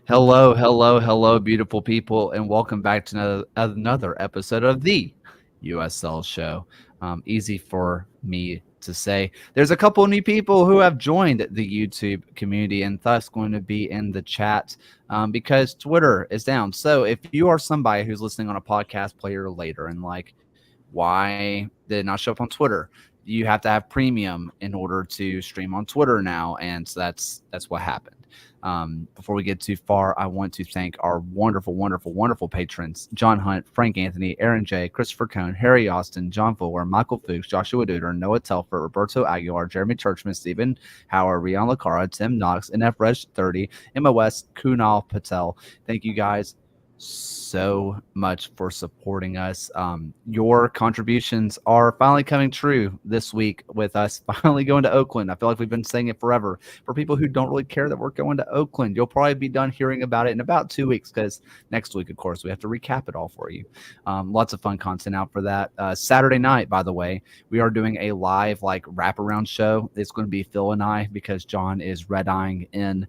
Hello, hello, hello, beautiful people, and welcome back to another episode of the USL Show. Easy for me to say. There's a couple new people who have joined the YouTube community and thus going to be in the chat because Twitter is down. So if you are somebody who's listening on a podcast player later and like, why did it not show up on Twitter? You have to have premium in order to stream on Twitter now, and so that's what happened. Before we get too far, I want to thank our wonderful, wonderful, wonderful patrons: John Hunt, Frank Anthony, Aaron J., Christopher Cohn, Harry Austin, John Fuller, Michael Fuchs, Joshua Duder, Noah Telfer, Roberto Aguilar, Jeremy Churchman, Stephen Howard, Rian Lacara, Tim Knox, NF Reg 30, Emma West, Kunal Patel. Thank you guys so much for supporting us. Your contributions are finally coming true this week with us finally going to Oakland. I feel like we've been saying it forever. For people who don't really care that we're going to Oakland, you'll probably be done hearing about it in about 2 weeks because next week, of course, we have to recap it all for you. Lots of fun content out for that. Saturday night, by the way, we are doing a live wraparound show. It's going to be Phil and I because John is red-eyeing in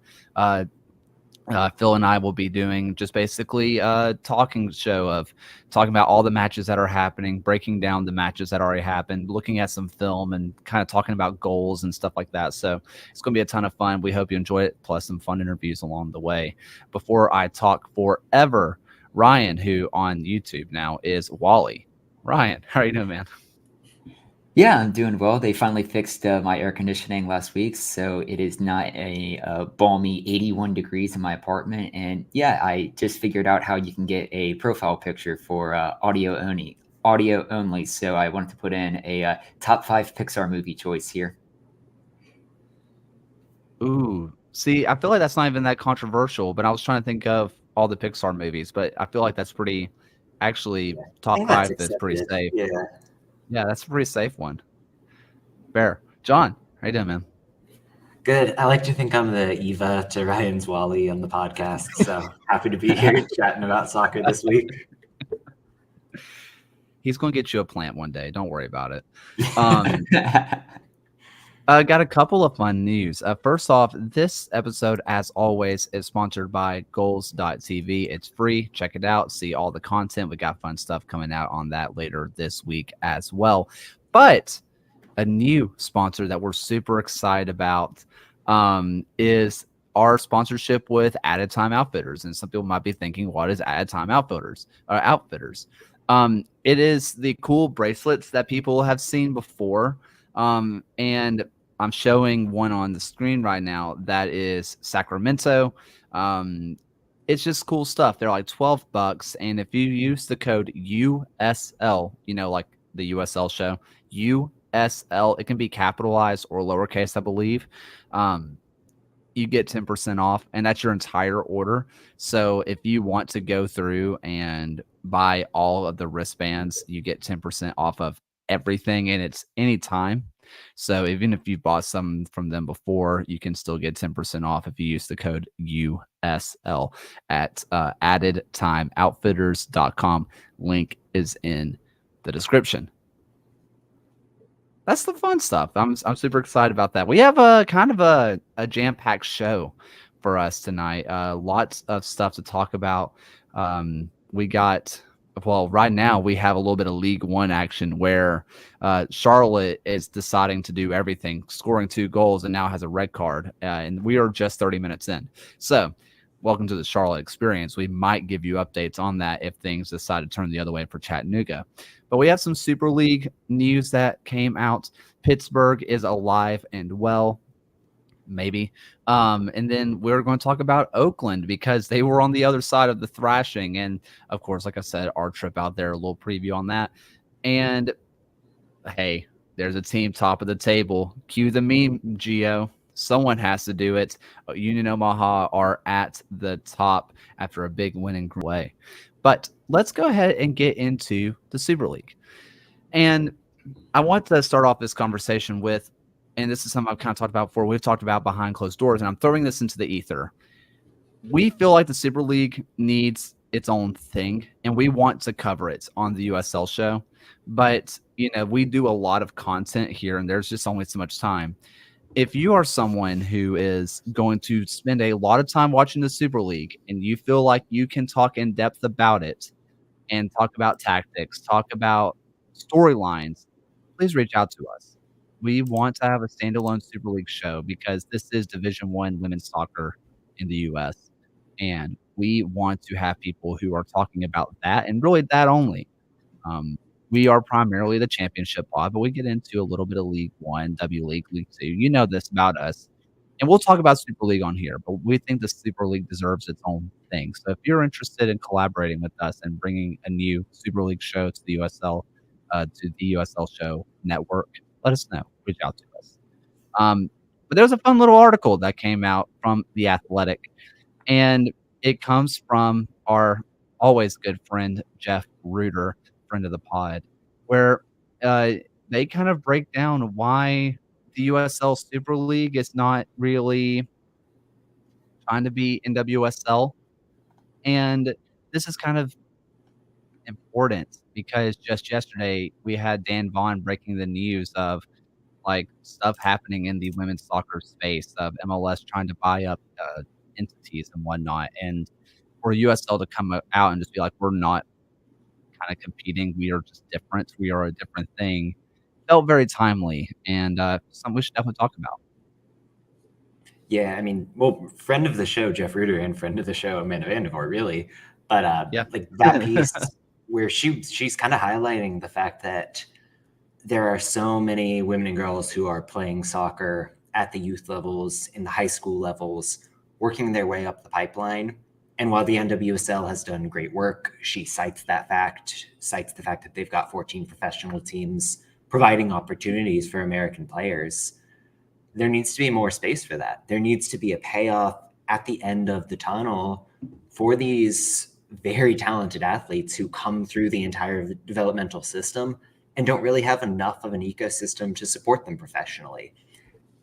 Phil and I will be doing just basically a talking show of talking about all the matches that are happening, breaking down the matches that already happened, looking at some film and kind of talking about goals and stuff like that. So it's going to be a ton of fun. We hope you enjoy it, plus some fun interviews along the way. Before I talk forever, Ryan, who on YouTube now is Wally. Ryan, how are you doing, man? Yeah, I'm doing well. They finally fixed my air conditioning last week, so it is not a balmy 81 degrees in my apartment. And yeah, I just figured out how you can get a profile picture for audio only. Audio only. So I wanted to put in a top 5 Pixar movie choice here. Ooh, see, I feel like that's not even that controversial, but I was trying to think of all the Pixar movies, but I feel like that's pretty, actually, I top think that's five is pretty accepted. safe. Yeah. Yeah, that's a pretty safe one. Fair. John, how you doing, man? Good. I like to think I'm the Eva to Ryan's Wally on the podcast. So happy to be here chatting about soccer this week. He's going to get you a plant one day. Don't worry about it. I got a couple of fun news. First off, this episode, as always, is sponsored by goals.tv. It's free. Check it out. See all the content. We got fun stuff coming out on that later this week as well. But a new sponsor that we're super excited about is our sponsorship with Added Time Outfitters. And some people might be thinking, what is Added Time Outfitters? It is the cool bracelets that people have seen before. And I'm showing one on the screen right now that is Sacramento. It's just cool stuff. They're like $12, and if you use the code USL, like the USL show, USL, it can be capitalized or lowercase, I believe. You get 10% off, and that's your entire order. So if you want to go through and buy all of the wristbands, you get 10% off of everything, and it's anytime. So even if you bought some from them before, you can still get 10% off if you use the code USL at addedtimeoutfitters.com. Link is in the description. That's the fun stuff. I'm super excited about that. We have a kind of a jam-packed show for us tonight. Lots of stuff to talk about. Right now we have a little bit of League One action where Charlotte is deciding to do everything, scoring 2 goals, and now has a red card. And we are just 30 minutes in. So welcome to the Charlotte experience. We might give you updates on that if things decide to turn the other way for Chattanooga. But we have some Super League news that came out. Pittsburgh is alive and well. Maybe. And then we're going to talk about Oakland because they were on the other side of the thrashing. And of course, like I said, our trip out there, a little preview on that. And hey, there's a team top of the table. Cue the meme, Gio. Someone has to do it. Union Omaha are at the top after a big win in way. But let's go ahead and get into the Super League. And I want to start off this conversation with, and this is something I've kind of talked about before, we've talked about behind closed doors, and I'm throwing this into the ether. We feel like the Super League needs its own thing, and we want to cover it on the USL show. But, we do a lot of content here, and there's just only so much time. if you are someone who is going to spend a lot of time watching the Super League and you feel like you can talk in depth about it and talk about tactics, talk about storylines, please reach out to us. We want to have a standalone Super League show because this is Division One women's soccer in the U.S. And we want to have people who are talking about that and really that only. Um, we are primarily the championship pod, but we get into a little bit of League One, W League, League Two. You know this about us. And we'll talk about Super League on here, but we think the Super League deserves its own thing. So if you're interested in collaborating with us and bringing a new Super League show to the USL Show network, let us know. Reach out to us. But there's a fun little article that came out from The Athletic, and it comes from our always good friend, Jeff Reuter, friend of the pod, where they kind of break down why the USL Super League is not really trying to be NWSL. And this is kind of important because just yesterday we had Dan Vaughn breaking the news of like stuff happening in the women's soccer space of MLS trying to buy up entities and whatnot. And for USL to come out and just be like, we're not kind of competing. We are just different. We are a different thing. Felt very timely and something we should definitely talk about. Yeah, I mean, well, friend of the show, Jeff Reuter, and friend of the show, Amanda Vandervoort, really. But like that piece where she's kind of highlighting the fact that there are so many women and girls who are playing soccer at the youth levels, in the high school levels, working their way up the pipeline. And while the NWSL has done great work, she cites the fact that they've got 14 professional teams providing opportunities for American players. There needs to be more space for that. There needs to be a payoff at the end of the tunnel for these very talented athletes who come through the entire developmental system and don't really have enough of an ecosystem to support them professionally.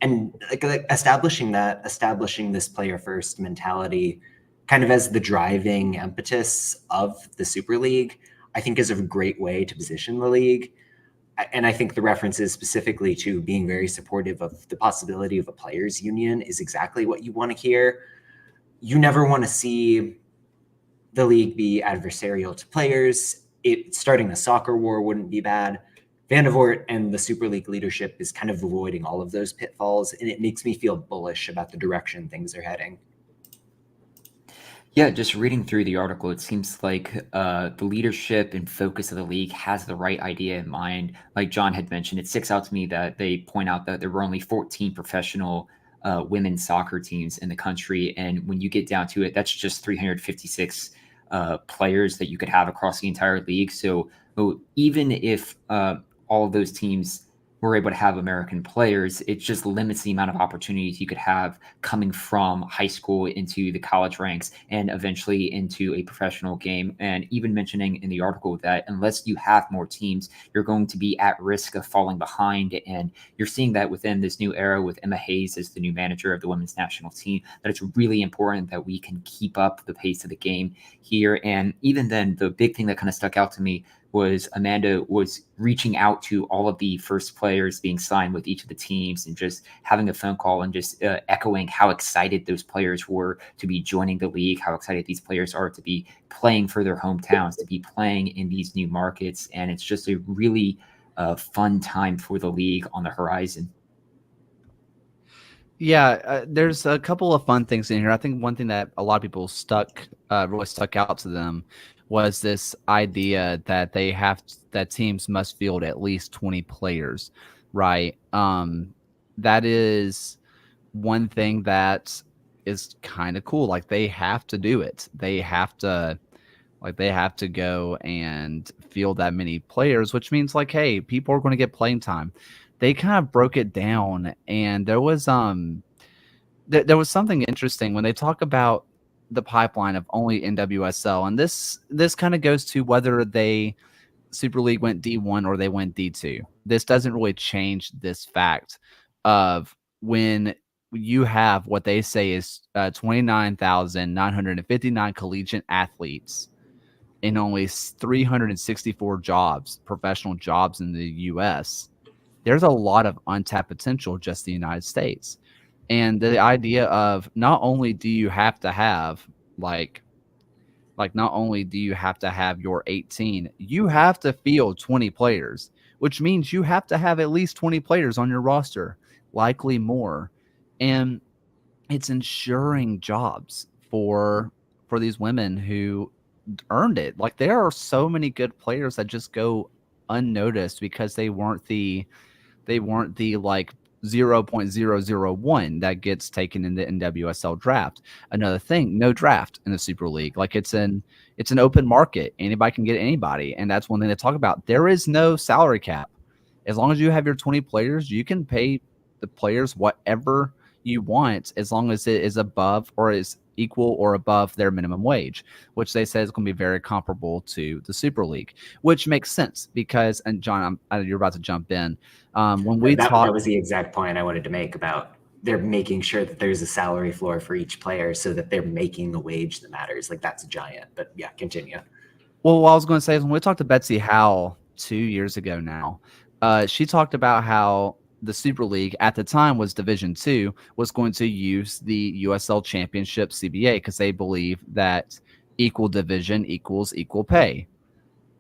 And like establishing this player first mentality kind of as the driving impetus of the Super League, I think is a great way to position the league. And I think the references specifically to being very supportive of the possibility of a players union is exactly what you want to hear. You never want to see the league be adversarial to players. Starting a soccer war wouldn't be bad. Vandervoort and the Super League leadership is kind of avoiding all of those pitfalls, and it makes me feel bullish about the direction things are heading. Yeah, just reading through the article, it seems like the leadership and focus of the league has the right idea in mind. Like John had mentioned, it sticks out to me that they point out that there were only 14 professional women's soccer teams in the country. And when you get down to it, that's just 356 players that you could have across the entire league. So even if all of those teams were able to have American players, it just limits the amount of opportunities you could have coming from high school into the college ranks and eventually into a professional game. And even mentioning in the article that unless you have more teams, you're going to be at risk of falling behind. And you're seeing that within this new era with Emma Hayes as the new manager of the women's national team, that it's really important that we can keep up the pace of the game here. And even then, the big thing that kind of stuck out to me was Amanda was reaching out to all of the first players being signed with each of the teams and just having a phone call and just echoing how excited those players were to be joining the league, how excited these players are to be playing for their hometowns, to be playing in these new markets. And it's just a really fun time for the league on the horizon. Yeah, there's a couple of fun things in here. I think one thing that a lot of people really stuck out to them was this idea that that teams must field at least 20 players, right? That is one thing that is kind of cool. Like they have to do it. They have to go and field that many players, which means like, hey, people are going to get playing time. They kind of broke it down, and there was there was something interesting when they talk about the pipeline of only NWSL, and this kind of goes to whether they Super League went D1 or they went D2. This doesn't really change this fact of when you have what they say is 29,959 collegiate athletes in only 364 jobs, professional jobs in the U.S. there's a lot of untapped potential just in the United States. And the idea of not only do you have to have not only do you have to have your 18, you have to field 20 players, which means you have to have at least 20 players on your roster, likely more. And it's ensuring jobs for these women who earned it. Like, there are so many good players that just go unnoticed because they weren't the like 0.001 that gets taken in the NWSL draft. Another thing, no draft in the Super League. Like, it's an open market. Anybody can get anybody. And that's one thing to talk about. There is no salary cap. As long as you have your 20 players, you can pay the players whatever you want, as long as it is above or is equal or above their minimum wage, which they said is going to be very comparable to the Super League, which makes sense because, and John, you're about to jump in. When we that talk, was the exact point I wanted to make about they're making sure that there's a salary floor for each player so that they're making a wage that matters. Like, that's giant. But yeah, continue. Well, what I was going to say is when we talked to Betsy Howell 2 years ago now, she talked about how the Super League at the time was Division II, was going to use the USL Championship CBA because they believe that equal division equals equal pay.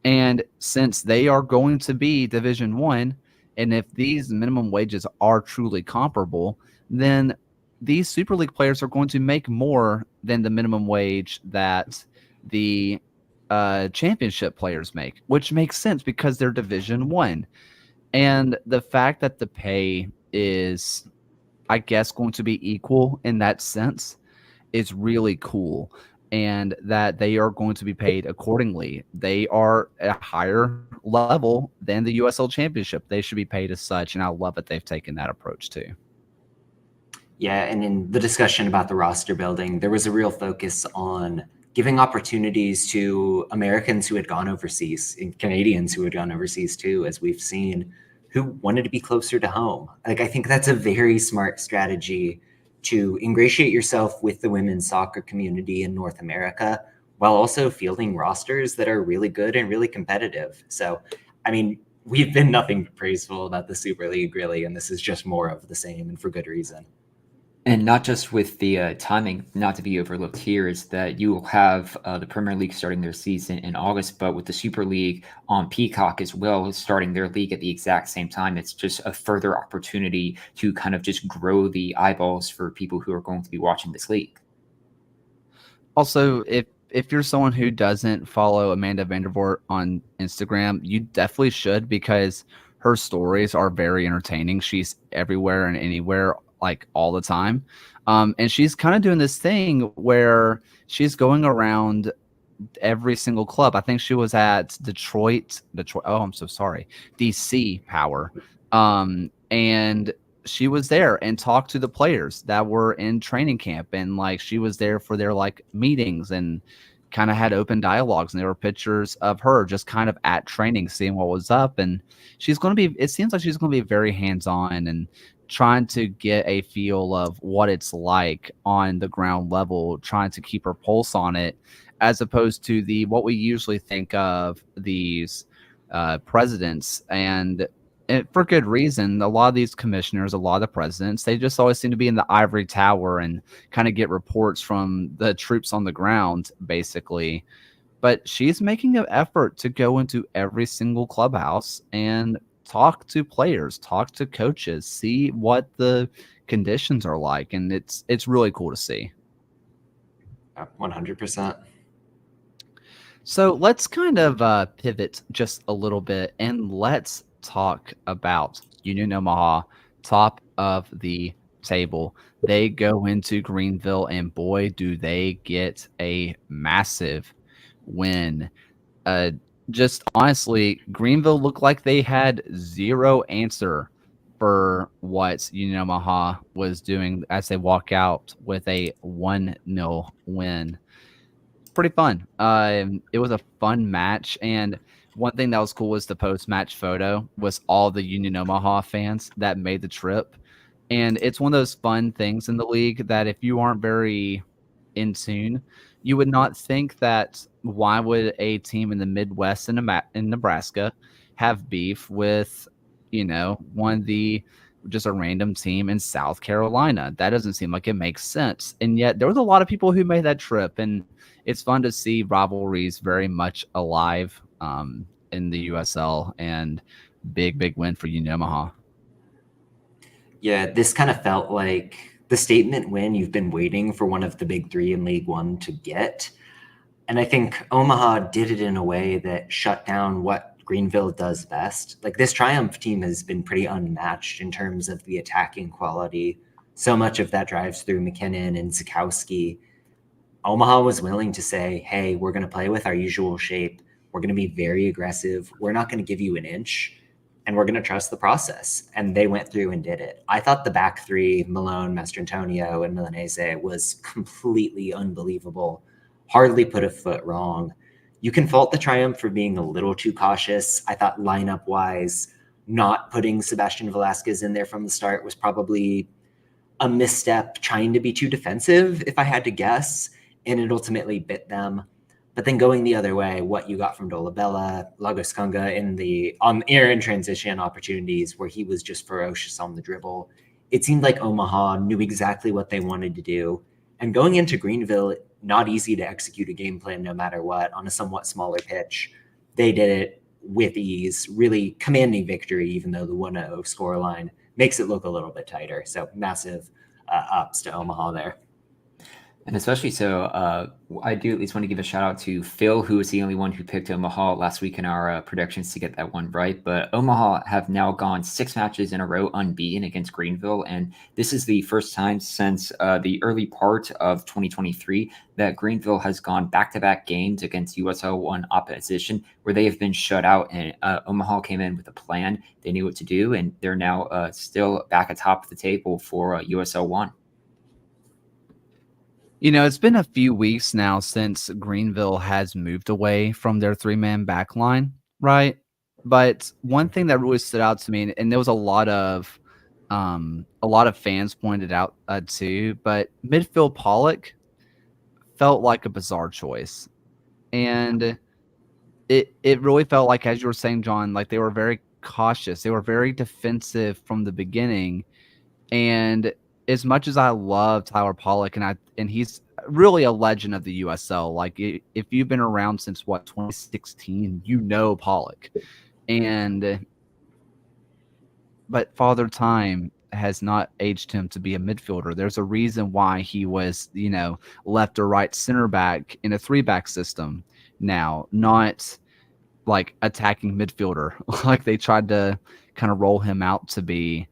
And since they are going to be Division I, and if these minimum wages are truly comparable, then these Super League players are going to make more than the minimum wage that the championship players make, which makes sense because they're Division I. And the fact that the pay is, I guess, going to be equal in that sense is really cool. And that they are going to be paid accordingly. They are at a higher level than the USL Championship. They should be paid as such. And I love that they've taken that approach too. Yeah, and in the discussion about the roster building, there was a real focus on giving opportunities to Americans who had gone overseas and Canadians who had gone overseas too, as we've seen, who wanted to be closer to home. Like, I think that's a very smart strategy to ingratiate yourself with the women's soccer community in North America while also fielding rosters that are really good and really competitive. So, I mean, we've been nothing but praiseful about the Super League, really, and this is just more of the same, and for good reason. And not just with the timing, not to be overlooked here, is that you will have the Premier League starting their season in August, but with the Super League on Peacock as well, starting their league at the exact same time, it's just a further opportunity to kind of just grow the eyeballs for people who are going to be watching this league. Also, if you're someone who doesn't follow Amanda Vandervoort on Instagram, you definitely should, because her stories are very entertaining. She's everywhere and anywhere, like all the time. And she's kind of doing this thing where she's going around every single club. I think she was at Detroit. Oh, I'm so sorry. DC Power. And she was there and talked to the players that were in training camp. And like, she was there for their like meetings and kind of had open dialogues. And there were pictures of her just kind of at training, seeing what was up. And she's going to be, it seems like she's going to be very hands-on and trying to get a feel of what it's like on the ground level, trying to keep her pulse on it, as opposed to what we usually think of these presidents. And for good reason, a lot of these commissioners, a lot of the presidents, they just always seem to be in the ivory tower and kind of get reports from the troops on the ground, basically. But she's making an effort to go into every single clubhouse and talk to players, talk to coaches, see what the conditions are like, and it's really cool to see. 100%. So let's kind of pivot just a little bit, and let's talk about Union Omaha, top of the table. They go into Greenville, and boy, do they get a massive win. Just honestly, Greenville looked like they had zero answer for what Union Omaha was doing as they walk out with a 1-0 win. Pretty fun. It was a fun match, and one thing that was cool was the post-match photo was all the Union Omaha fans that made the trip. And it's one of those fun things in the league that if you aren't very in tune, you would not think that why would a team in the Midwest in Nebraska have beef with won just a random team in South Carolina. That doesn't seem like it makes sense. And yet there was a lot of people who made that trip, and it's fun to see rivalries very much alive in the USL, and big win for Union Omaha. Yeah, this kind of felt like the statement win you've been waiting for one of the big three in League One to get. And I think Omaha did it in a way that shut down what Greenville does best. Like, this Triumph team has been pretty unmatched in terms of the attacking quality. So much of that drives through McKinnon and Zukowski. Omaha was willing to say, hey, we're going to play with our usual shape. We're going to be very aggressive. We're not going to give you an inch, and we're going to trust the process. And they went through and did it. I thought the back three, Malone, Mastrantonio, and Milanese, was completely unbelievable. Hardly put a foot wrong. You can fault the Triumph for being a little too cautious. I thought lineup-wise, not putting Sebastian Velasquez in there from the start was probably a misstep, trying to be too defensive, if I had to guess, and it ultimately bit them. But then going the other way, what you got from Dolabella, Lagos Kunga in transition opportunities where he was just ferocious on the dribble, it seemed like Omaha knew exactly what they wanted to do. And going into Greenville, not easy to execute a game plan no matter what on a somewhat smaller pitch. They did it with ease, really commanding victory, even though the 1-0 scoreline makes it look a little bit tighter. So massive ups to Omaha there. And especially so, I do at least want to give a shout out to Phil, who was the only one who picked Omaha last week in our predictions to get that one right. But Omaha have now gone 6 matches in a row unbeaten against Greenville. And this is the first time since the early part of 2023 that Greenville has gone back-to-back games against USL 1 opposition where they have been shut out. And Omaha came in with a plan. They knew what to do, and they're now still back atop the table for USL 1. It's been a few weeks now since Greenville has moved away from their 3-man back line, right? But one thing that really stood out to me, and there was a lot of fans pointed out too, but midfield Pollock felt like a bizarre choice. And it really felt like, as you were saying, John, like they were very cautious. They were very defensive from the beginning. And as much as I love Tyler Pollock, and he's really a legend of the USL. Like, if you've been around since 2016, Pollock, but Father Time has not aged him to be a midfielder. There's a reason why he was, left or right center back in a 3-back system now, not like attacking midfielder like they tried to kind of roll him out to be.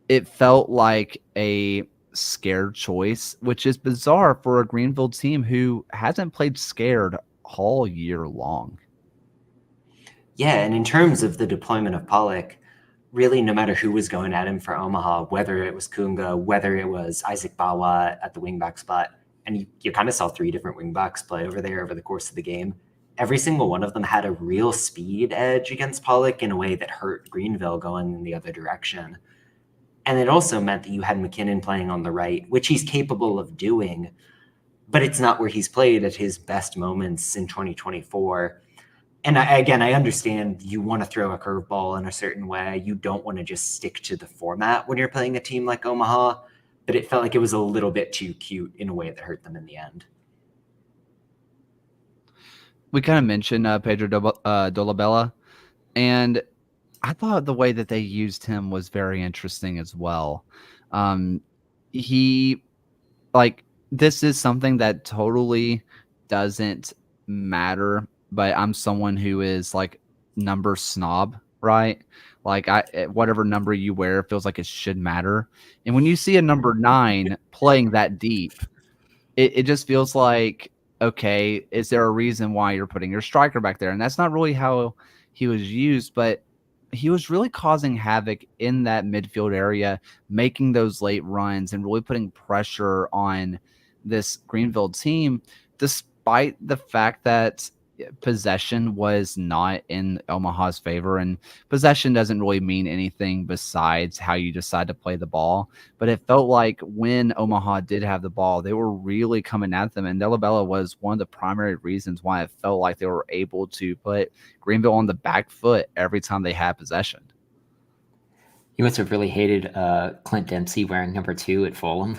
It felt like a scared choice, which is bizarre for a Greenville team who hasn't played scared all year long. Yeah, and in terms of the deployment of Pollock, really no matter who was going at him for Omaha, whether it was Kunga, whether it was Isaac Bawa at the wingback spot, and you kind of saw 3 different wingbacks play over there over the course of the game, every single one of them had a real speed edge against Pollock in a way that hurt Greenville going in the other direction. And it also meant that you had McKinnon playing on the right, which he's capable of doing, but it's not where he's played at his best moments in 2024. And I understand you want to throw a curveball in a certain way. You don't want to just stick to the format when you're playing a team like Omaha, but it felt like it was a little bit too cute in a way that hurt them in the end. We kind of mentioned Pedro Dolabella, and I thought the way that they used him was very interesting as well. This is something that totally doesn't matter, but I'm someone who is like number snob, right? Like whatever number you wear feels like it should matter. And when you see a number 9 playing that deep, it just feels like, okay, is there a reason why you're putting your striker back there? And that's not really how he was used, but he was really causing havoc in that midfield area, making those late runs and really putting pressure on this Greenville team, despite the fact that possession was not in Omaha's favor. And possession doesn't really mean anything besides how you decide to play the ball. But it felt like when Omaha did have the ball, they were really coming at them. And Dolabella was one of the primary reasons why it felt like they were able to put Greenville on the back foot every time they had possession. You must have really hated Clint Dempsey wearing number 2 at Fulham.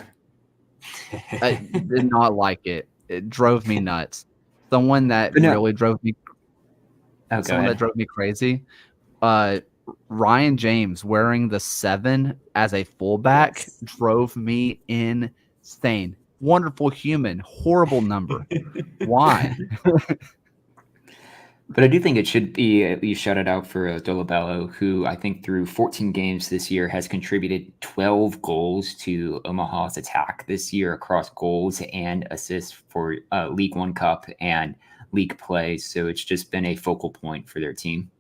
I did not like it. It drove me nuts. Someone that really drove me. Someone that drove me crazy. Ryan James wearing the 7 as a fullback drove me insane. Wonderful human, horrible number. Why? But I do think it should be at least shouted out for Dolabello, who I think through 14 games this year has contributed 12 goals to Omaha's attack this year across goals and assists for League One Cup and league play. So it's just been a focal point for their team.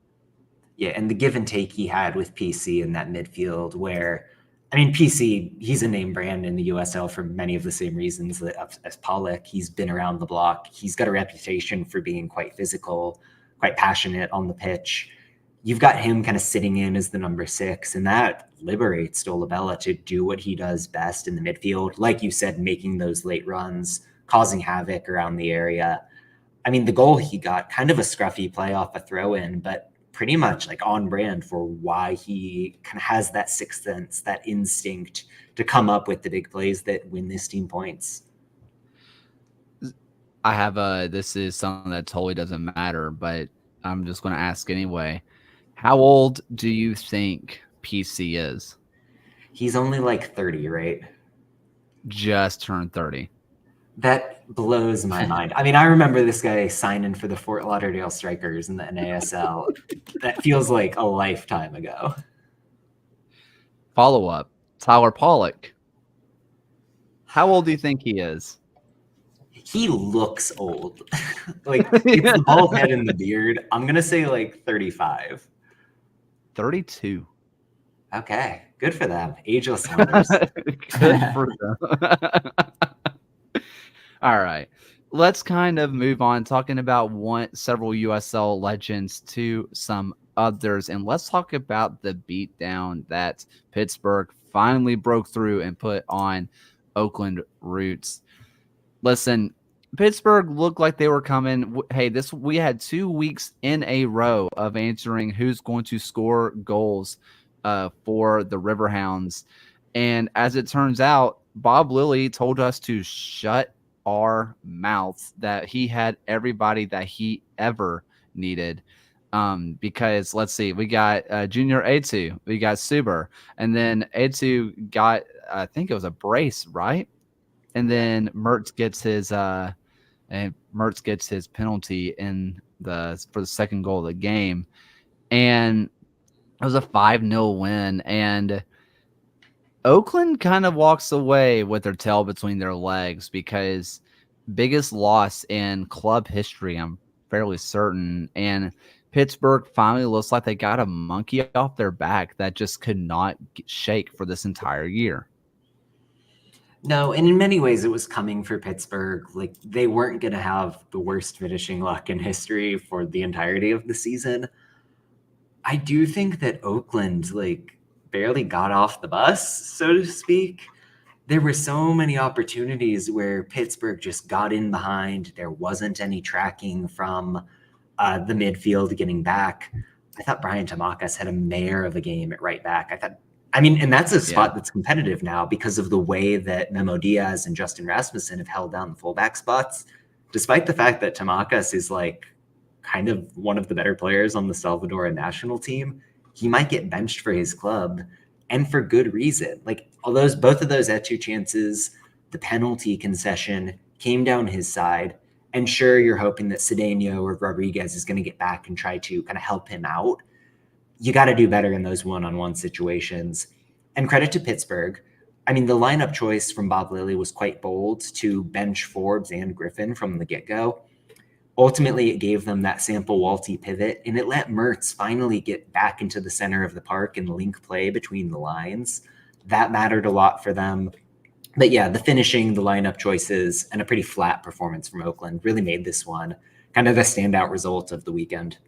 Yeah, and the give and take he had with PC in that midfield where, I mean, PC, he's a name brand in the USL for many of the same reasons as Pollock. He's been around the block. He's got a reputation for being quite physical, quite passionate on the pitch. You've got him kind of sitting in as the number 6, and that liberates Dolabella to do what he does best in the midfield. Like you said, making those late runs, causing havoc around the area. I mean, the goal he got, kind of a scruffy play off a throw-in, but pretty much like on brand for why he kind of has that sixth sense, that instinct to come up with the big plays that win this team points. I have this is something that totally doesn't matter, but I'm just going to ask anyway. How old do you think PC is? He's only like 30, right? Just turned 30. That blows my mind. I mean, I remember this guy signing for the Fort Lauderdale Strikers in the NASL. That feels like a lifetime ago. Follow up. Tyler Pollock. How old do you think he is? He looks old. Like, it's the bald head and the beard. I'm going to say like 35. 32. Okay. Good for them. Ageless wonders. Good for them. All right. Let's kind of move on talking about several USL legends to some others. And let's talk about the beatdown that Pittsburgh finally broke through and put on Oakland Roots. Listen, Pittsburgh looked like they were coming. Hey, we had 2 weeks in a row of answering who's going to score goals for the Riverhounds. And as it turns out, Bob Lilly told us to shut our mouths, that he had everybody that he ever needed. Because let's see, we got Junior Etu, we got Suber, and then Etu got, I think it was a brace, right? And then Mertz gets his penalty for the second goal of the game, and it was a 5-0 win. And Oakland kind of walks away with their tail between their legs, because biggest loss in club history, I'm fairly certain. And Pittsburgh finally looks like they got a monkey off their back that just could not shake for this entire year. No, and in many ways it was coming for Pittsburgh. Like, they weren't going to have the worst finishing luck in history for the entirety of the season. I do think that Oakland, barely got off the bus, so to speak. There were so many opportunities where Pittsburgh just got in behind. There wasn't any tracking from the midfield getting back. I thought Brian Tamakas had a mare of a game at right back. And that's a spot that's competitive now because of the way that Memo Diaz and Justin Rasmussen have held down the fullback spots, despite the fact that Tamakas is kind of one of the better players on the Salvadoran national team. He might get benched for his club, and for good reason. Both of those Etu chances, the penalty concession came down his side. And sure, you're hoping that Cedeno or Rodriguez is going to get back and try to kind of help him out. You got to do better in those one-on-one situations. And credit to Pittsburgh. I mean, the lineup choice from Bob Lilly was quite bold to bench Forbes and Griffin from the get-go. Ultimately, it gave them that Sample Walty pivot, and it let Mertz finally get back into the center of the park and link play between the lines. That mattered a lot for them. But yeah, the finishing, the lineup choices, and a pretty flat performance from Oakland really made this one kind of the standout result of the weekend.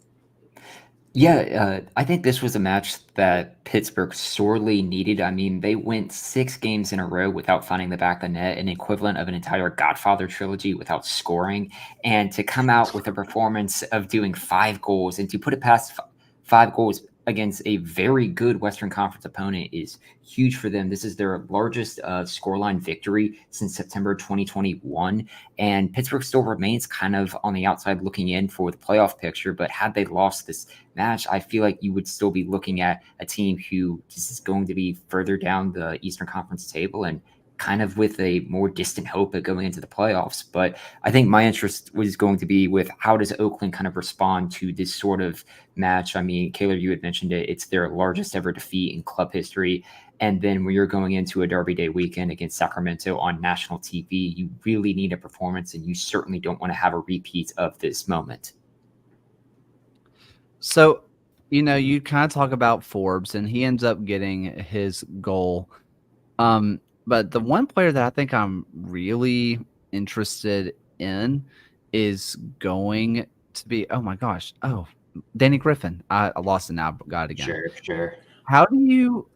Yeah, I think this was a match that Pittsburgh sorely needed. I mean, they went 6 games in a row without finding the back of the net, an equivalent of an entire Godfather trilogy without scoring. And to come out with a performance of doing 5 goals and to put it past 5 goals against a very good Western Conference opponent is huge for them. This is their largest scoreline victory since September 2021. And Pittsburgh still remains kind of on the outside looking in for the playoff picture. But had they lost this match, I feel like you would still be looking at a team who is going to be further down the Eastern Conference table and kind of with a more distant hope at going into the playoffs. But I think my interest was going to be with how does Oakland kind of respond to this sort of match? I mean, Kaylor, you had mentioned it. It's their largest ever defeat in club history. And then when you're going into a Derby Day weekend against Sacramento on national TV, you really need a performance, and you certainly don't want to have a repeat of this moment. So, you kind of talk about Forbes, and he ends up getting his goal. But the one player that I think I'm really interested in is going to be, Danny Griffin. I lost it now, got it again. Sure. How do you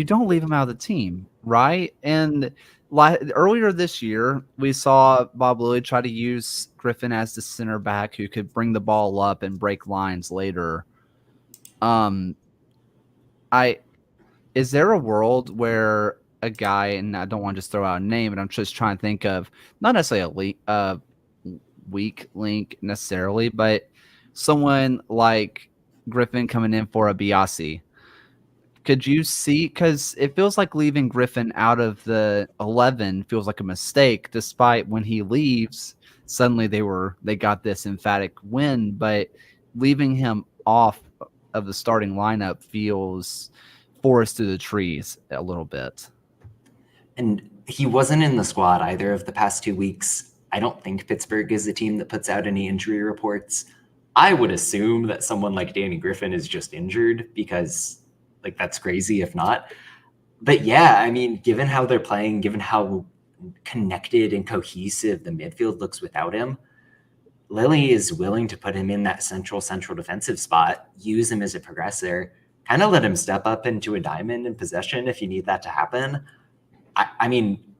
don't leave him out of the team, right? And earlier this year, we saw Bob Lilly try to use Griffin as the center back who could bring the ball up and break lines later. Is there a world where a guy, and I don't want to just throw out a name, but I'm just trying to think of not necessarily a weak link necessarily, but someone like Griffin coming in for a Biasi. Could you see, because it feels like leaving Griffin out of the 11 feels like a mistake, despite when he leaves, suddenly they got this emphatic win, but leaving him off of the starting lineup feels forest through the trees a little bit. And he wasn't in the squad either of the past 2 weeks. I don't think Pittsburgh is a team that puts out any injury reports. I would assume that someone like Danny Griffin is just injured because, that's crazy if not. But yeah, I mean, given how they're playing, given how connected and cohesive the midfield looks without him, Lilly is willing to put him in that central defensive spot, use him as a progressor, kind of let him step up into a diamond in possession if you need that to happen. I mean,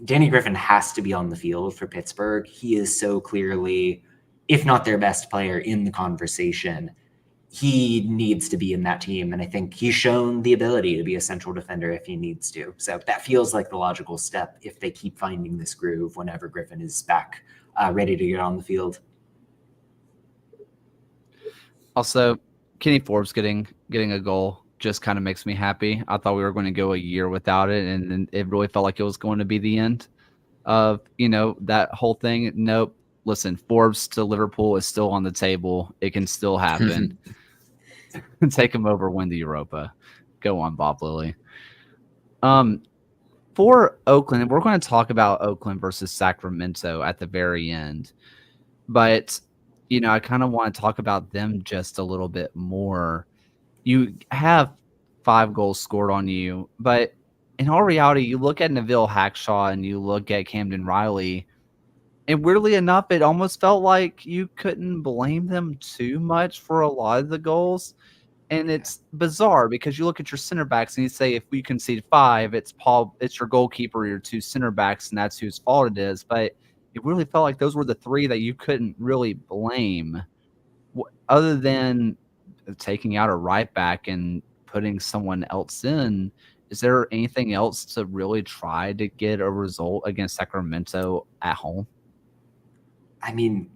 Danny Griffin has to be on the field for Pittsburgh. He is so clearly, if not their best player in the conversation, he needs to be in that team. And I think he's shown the ability to be a central defender if he needs to. So that feels like the logical step if they keep finding this groove whenever Griffin is back ready to get on the field. Also, Kenny Forbes getting a goal just kind of makes me happy. I thought we were going to go a year without it, and then it really felt like it was going to be the end of, that whole thing. Nope. Listen, Forbes to Liverpool is still on the table. It can still happen. Take him over, win the Europa. Go on, Bob Lilly. For Oakland, we're going to talk about Oakland versus Sacramento at the very end. But, I kind of want to talk about them just a little bit more. You have 5 goals scored on you, but in all reality, you look at Neville Hackshaw and you look at Camden Riley, and weirdly enough, it almost felt like you couldn't blame them too much for a lot of the goals. And it's bizarre because you look at your center backs and you say, if we concede 5, it's your goalkeeper, your 2 center backs, and that's whose fault it is. But it really felt like those were the 3 that you couldn't really blame, other than taking out a right back and putting someone else in. Is there anything else to really try to get a result against Sacramento at home? I mean,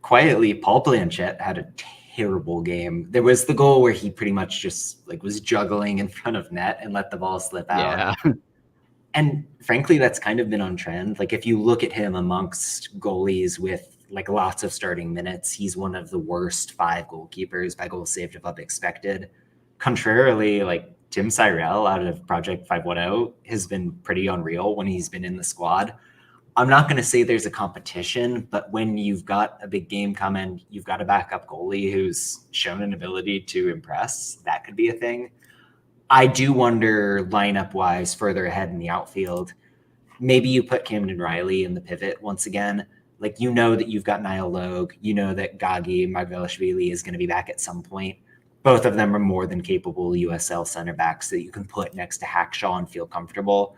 quietly, Paul Blanchett had a terrible game. There was the goal where he pretty much just was juggling in front of net and let the ball slip out. Yeah. And frankly, that's kind of been on trend. If you look at him amongst goalies with lots of starting minutes, he's one of the worst 5 goalkeepers by goals saved above expected. Contrarily, Tim Cyrell out of Project 510 has been pretty unreal when he's been in the squad. I'm not going to say there's a competition, but when you've got a big game coming, you've got a backup goalie who's shown an ability to impress. That could be a thing. I do wonder, lineup-wise, further ahead in the outfield, maybe you put Camden Riley in the pivot once again. That you've got Niall Logue, that Gagi Magvelashvili is going to be back at some point. Both of them are more than capable USL center backs that you can put next to Hackshaw and feel comfortable.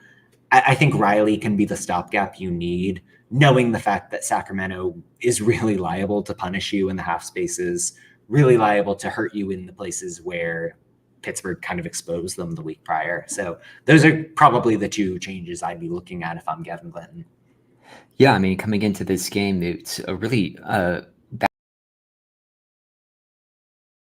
I think Riley can be the stopgap you need, knowing the fact that Sacramento is really liable to punish you in the half spaces, really liable to hurt you in the places where Pittsburgh kind of exposed them the week prior. So those are probably the two changes I'd be looking at if I'm Kevin Clinton. Yeah, I mean, coming into this game, it's a really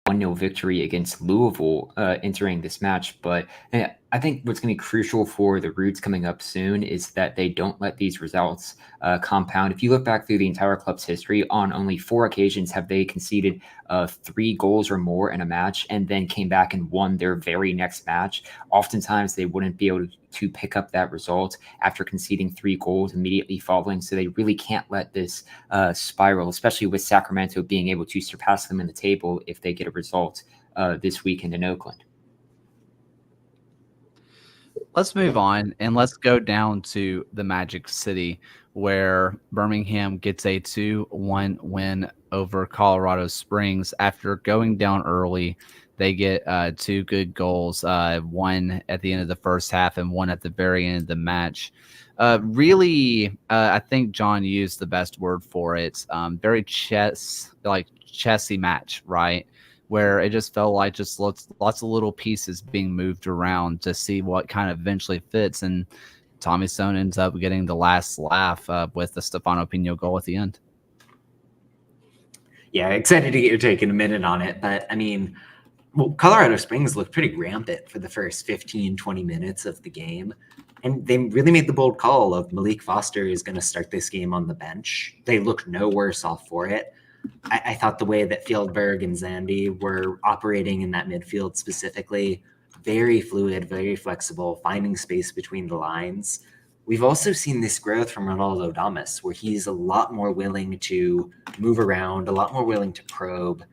1-0 victory against Louisville entering this match. But I think what's going to be crucial for the Roots coming up soon is that they don't let these results compound. If you look back through the entire club's history, on only 4 occasions have they conceded 3 goals or more in a match and then came back and won their very next match. Oftentimes, they wouldn't be able to pick up that result after conceding 3 goals immediately following. So they really can't let this spiral, especially with Sacramento being able to surpass them in the table if they get a result this weekend in Oakland. Let's move on and let's go down to the Magic City, where Birmingham gets a 2-1 win over Colorado Springs. After going down early, they get 2 good goals, one at the end of the first half and one at the very end of the match. Really, I think John used the best word for it. Very chessy match, right? Where it just felt like just lots of little pieces being moved around to see what kind of eventually fits. And Tommy Stone ends up getting the last laugh with the Stefano Pino goal at the end. Yeah, excited to get your take in a minute on it. But I mean, Colorado Springs looked pretty rampant for the first 15, 20 minutes of the game. And they really made the bold call of Malik Foster is going to start this game on the bench. They looked no worse off for it. I thought the way that Fieldberg and Zandy were operating in that midfield specifically, very fluid, very flexible, finding space between the lines. We've also seen this growth from Ronaldo Damas, where he's a lot more willing to move around, a lot more willing to probe.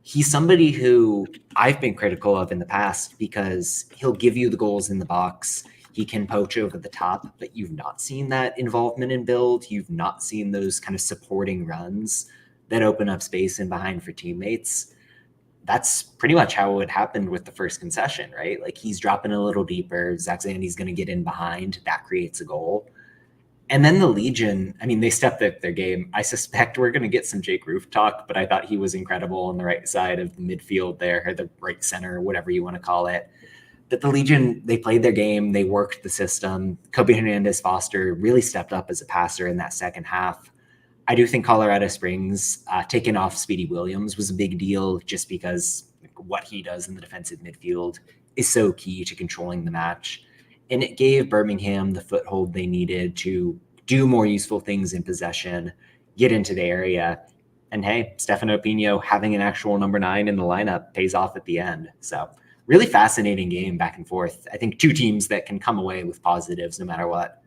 He's somebody who I've been critical of in the past because he'll give you the goals in the box. He can poach over the top, but you've not seen that involvement in build. You've not seen those kind of supporting runs that open up space in behind for teammates. That's pretty much how it happened with the first concession, right? Like he's dropping a little deeper. Zach Zandy's going to get in behind. That creates a goal. And then the Legion, I mean, they stepped up their game. I suspect we're going to get some Jake Roof talk, but I thought he was incredible on the right side of the midfield there, or the right center, whatever you want to call it. But the Legion, they played their game. They worked the system. Kobe Hernandez-Foster really stepped up as a passer in that second half. I do think Colorado Springs taking off Speedy Williams was a big deal just because what he does in the defensive midfield is so key to controlling the match. And it gave Birmingham the foothold they needed to do more useful things in possession, get into the area. And hey, Stefano Pino having an actual number 9 in the lineup pays off at the end. So really fascinating game back and forth. I think 2 teams that can come away with positives no matter what.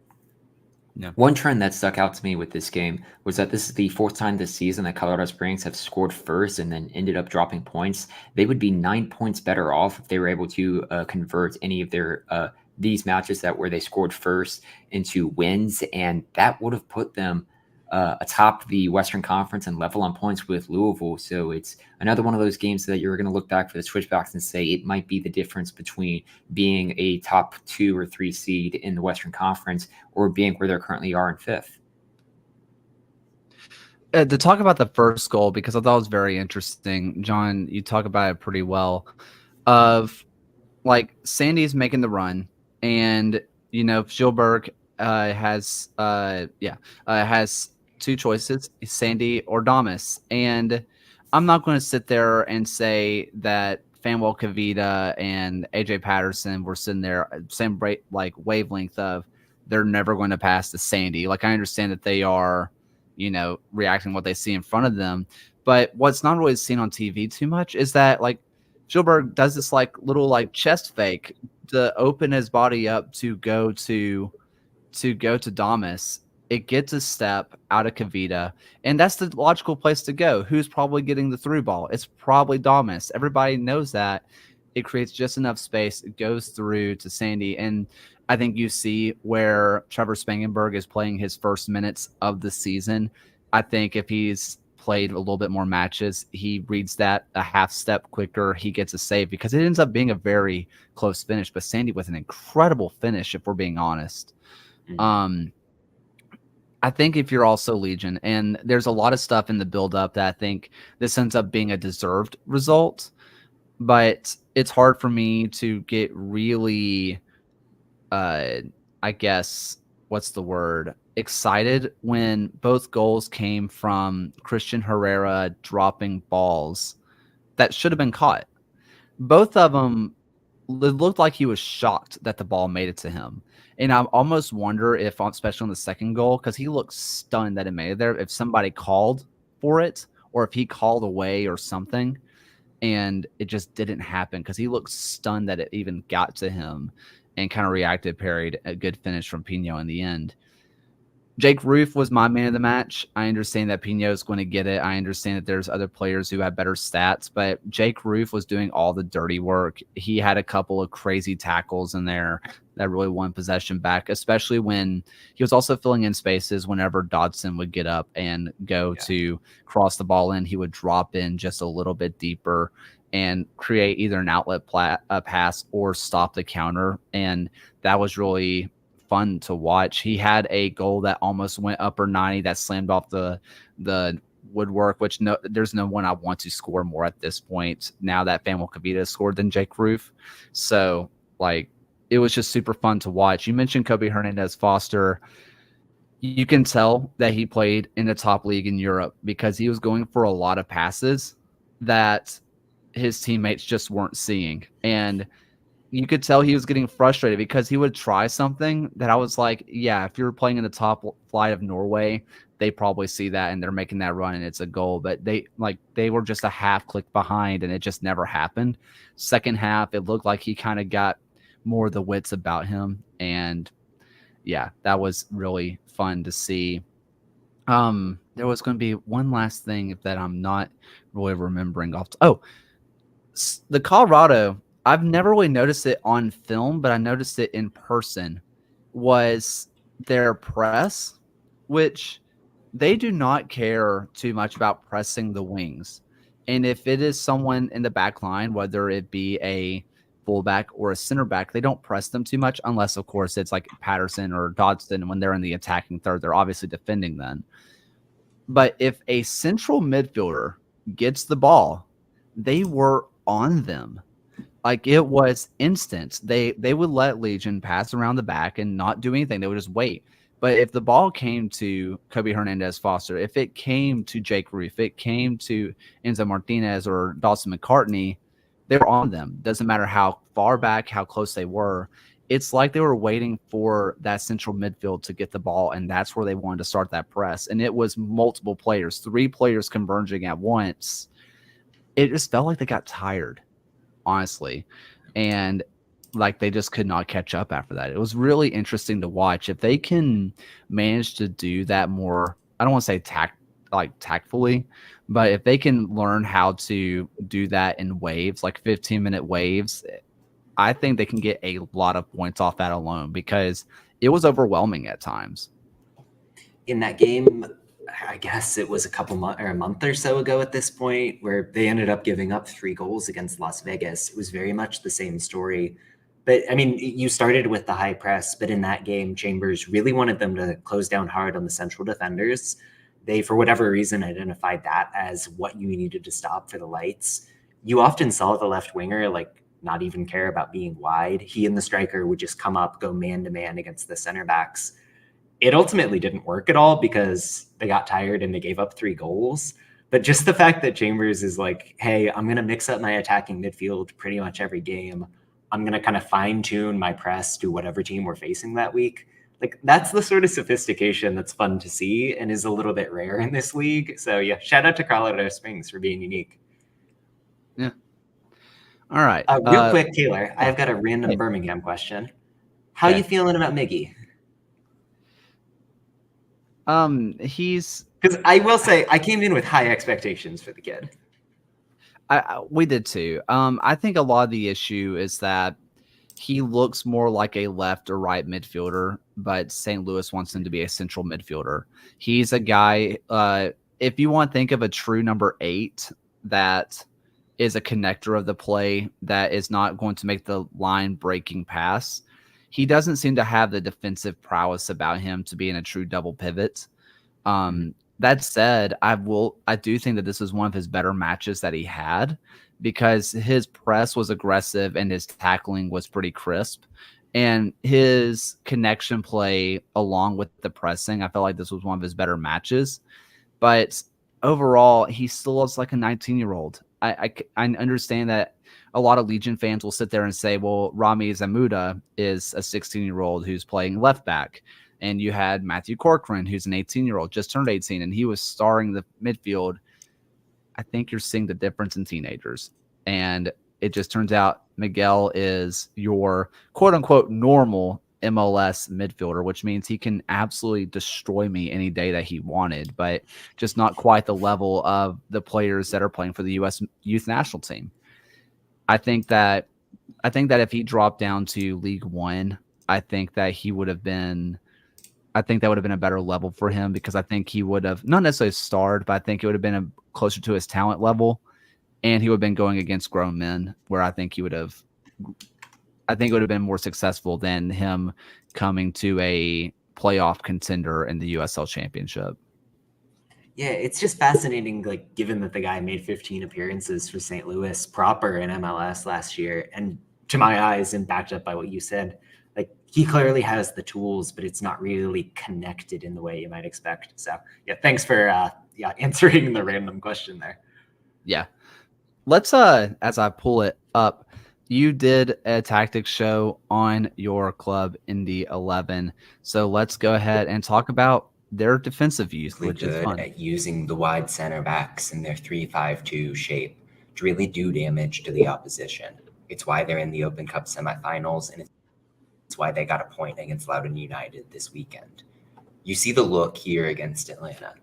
Yeah. One trend that stuck out to me with this game was that this is the 4th time this season that Colorado Springs have scored first and then ended up dropping points. They would be 9 points better off if they were able to convert any of their these matches where they scored first into wins, and that would have put them atop the Western Conference and level on points with Louisville. So it's another one of those games that you're going to look back for the Switchbacks and say it might be the difference between being a top 2 or 3 seed in the Western Conference or being where they currently are in 5th. To talk about the first goal, because I thought it was very interesting, John, you talk about it pretty well, of like Sandy's making the run, and Fieldberg has 2 choices, Sandy or Damas. And I'm not going to sit there and say that Fanwell Kavita and AJ Patterson were sitting there same wavelength of they're never going to pass to Sandy. Like, I understand that they are, reacting to what they see in front of them. But what's not always seen on TV too much is that Fieldberg does this little chest fake to open his body up to go to Damas. It gets a step out of Kavita, and that's the logical place to go. Who's probably getting the through ball? It's probably Damas. Everybody knows that. It creates just enough space. It goes through to Sandy, and I think you see where Trevor Spangenberg is playing his first minutes of the season. I think if he's played a little bit more matches, he reads that a half step quicker. He gets a save because it ends up being a very close finish. But Sandy with an incredible finish, if we're being honest. I think if you're also Legion, and there's a lot of stuff in the build-up that I think this ends up being a deserved result, but it's hard for me to get really, I guess, what's the word? Excited when both goals came from Christian Herrera dropping balls that should have been caught. Both of them, it looked like he was shocked that the ball made it to him. And I almost wonder if, especially on the second goal, because he looked stunned that it made it there, if somebody called for it or if he called away or something, and it just didn't happen because he looked stunned that it even got to him and kind of reacted, parried a good finish from Pino in the end. Jake Roof was my man of the match. I understand that Pino is going to get it. I understand that there's other players who have better stats, but Jake Roof was doing all the dirty work. He had a couple of crazy tackles in there that really won possession back, especially when he was also filling in spaces whenever Dodson would get up and go to cross the ball in. He would drop in just a little bit deeper and create either an outlet pass or stop the counter. And that was really fun to watch. He had a goal that almost went upper 90 that slammed off the woodwork, which there's no one I want to score more at this point now that Fanuel Kavita scored than Jake Roof. So, like, it was just super fun to watch. You mentioned Kobe Hernandez-Foster. You can tell that he played in the top league in Europe because he was going for a lot of passes that his teammates just weren't seeing. And you could tell he was getting frustrated because he would try something that I was like, yeah, if you're playing in the top flight of Norway, they probably see that and they're making that run and it's a goal. But they were just a half click behind and it just never happened. Second half, it looked like he kind of got more of the wits about him. And yeah, that was really fun to see. There was going to be one last thing that I'm not really remembering off. The Colorado, I've never really noticed it on film, but I noticed it in person, was their press, which they do not care too much about pressing the wings. And if it is someone in the back line, whether it be a fullback or a center back, they don't press them too much unless, of course, it's like Patterson or Dodson. When they're in the attacking third, they're obviously defending then. But if a central midfielder gets the ball, they were on them. Like, it was instant. They would let Legion pass around the back and not do anything. They would just wait. But if the ball came to Kobe Hernandez-Foster, if it came to Jake Roof, if it came to Enzo Martinez or Dawson McCartney, they were on them. Doesn't matter how far back, how close they were. It's like they were waiting for that central midfield to get the ball, and that's where they wanted to start that press. And it was multiple players, 3 players converging at once. It just felt like they got tired, honestly. And like they just could not catch up after that. It was really interesting to watch. If they can manage to do that more, I don't want to say tactfully, but if they can learn how to do that in waves, like 15-minute waves, I think they can get a lot of points off that alone because it was overwhelming at times. In that game, I guess it was a month or so ago at this point, where they ended up giving up 3 goals against Las Vegas. It was very much the same story. But I mean, you started with the high press, but in that game, Chambers really wanted them to close down hard on the central defenders. They, for whatever reason, identified that as what you needed to stop for the Lights. You often saw the left winger not even care about being wide. He and the striker would just come up, go man to man against the center backs. It ultimately didn't work at all because they got tired and they gave up 3 goals. But just the fact that Chambers is like, hey, I'm going to mix up my attacking midfield pretty much every game. I'm going to kind of fine tune my press to whatever team we're facing that week. Like, that's the sort of sophistication that's fun to see and is a little bit rare in this league. So yeah, shout out to Colorado Springs for being unique. Yeah. All right. Real quick, Taylor, I've got a random Birmingham question. How you feeling about Miggy? Because I will say I came in with high expectations for the kid. We did too. I think a lot of the issue is that he looks more like a left or right midfielder, but St. Louis wants him to be a central midfielder. He's a guy, if you want to think of a true number 8 that is a connector of the play, that is not going to make the line breaking pass, he doesn't seem to have the defensive prowess about him to be in a true double pivot. That said, I do think that this is one of his better matches that he had because his press was aggressive and his tackling was pretty crisp. And his connection play along with the pressing, I felt like this was one of his better matches. But overall, he still looks like a 19-year-old. I understand that a lot of Legion fans will sit there and say, well, Rami Zamuda is a 16-year-old who's playing left back. And you had Matthew Corcoran, who's an 18-year-old, just turned 18, and he was starring the midfield. I think you're seeing the difference in teenagers. And it just turns out Miguel is your quote-unquote normal MLS midfielder, which means he can absolutely destroy me any day that he wanted, but just not quite the level of the players that are playing for the U.S. youth national team. I think that if he dropped down to League One, I think that would have been a better level for him, because I think he would have not necessarily starred, but I think it would have been closer to his talent level, and he would have been going against grown men, where I think it would have been more successful than him coming to a playoff contender in the USL Championship. Yeah, it's just fascinating, like, given that the guy made 15 appearances for St. Louis proper in MLS last year, and to my eyes, and backed up by what you said, like, he clearly has the tools, but it's not really connected in the way you might expect. So, yeah, thanks for answering the random question there. Yeah. Let's, as I pull it up, you did a tactics show on your club, Indy 11. So let's go ahead and talk about their defensive youth, which is fun. At using the wide center backs in their 3-5-2 shape to really do damage to the opposition. It's why they're in the Open Cup semifinals, and it's why they got a point against Loudoun United this weekend. You see the look here against Atlanta.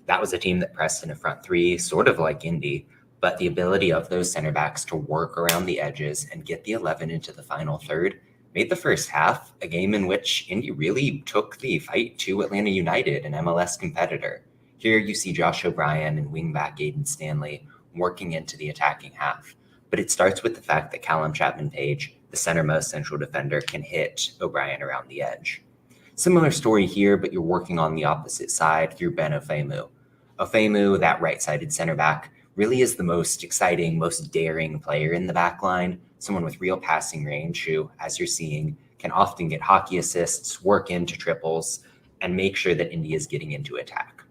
That was a team that pressed in a front three, sort of like Indy, but the ability of those center backs to work around the edges and get the 11 into the final third made the first half a game in which Indy really took the fight to Atlanta United, an MLS competitor. Here you see Josh O'Brien and wingback Aiden Stanley working into the attacking half. But it starts with the fact that Callum Chapman-Page, the centermost central defender, can hit O'Brien around the edge. Similar story here, but you're working on the opposite side through Ben Ofemu. Ofemu, that right-sided center back, really is the most exciting, most daring player in the back line, someone with real passing range who, as you're seeing, can often get hockey assists, work into triples, and make sure that Indy is getting into attack.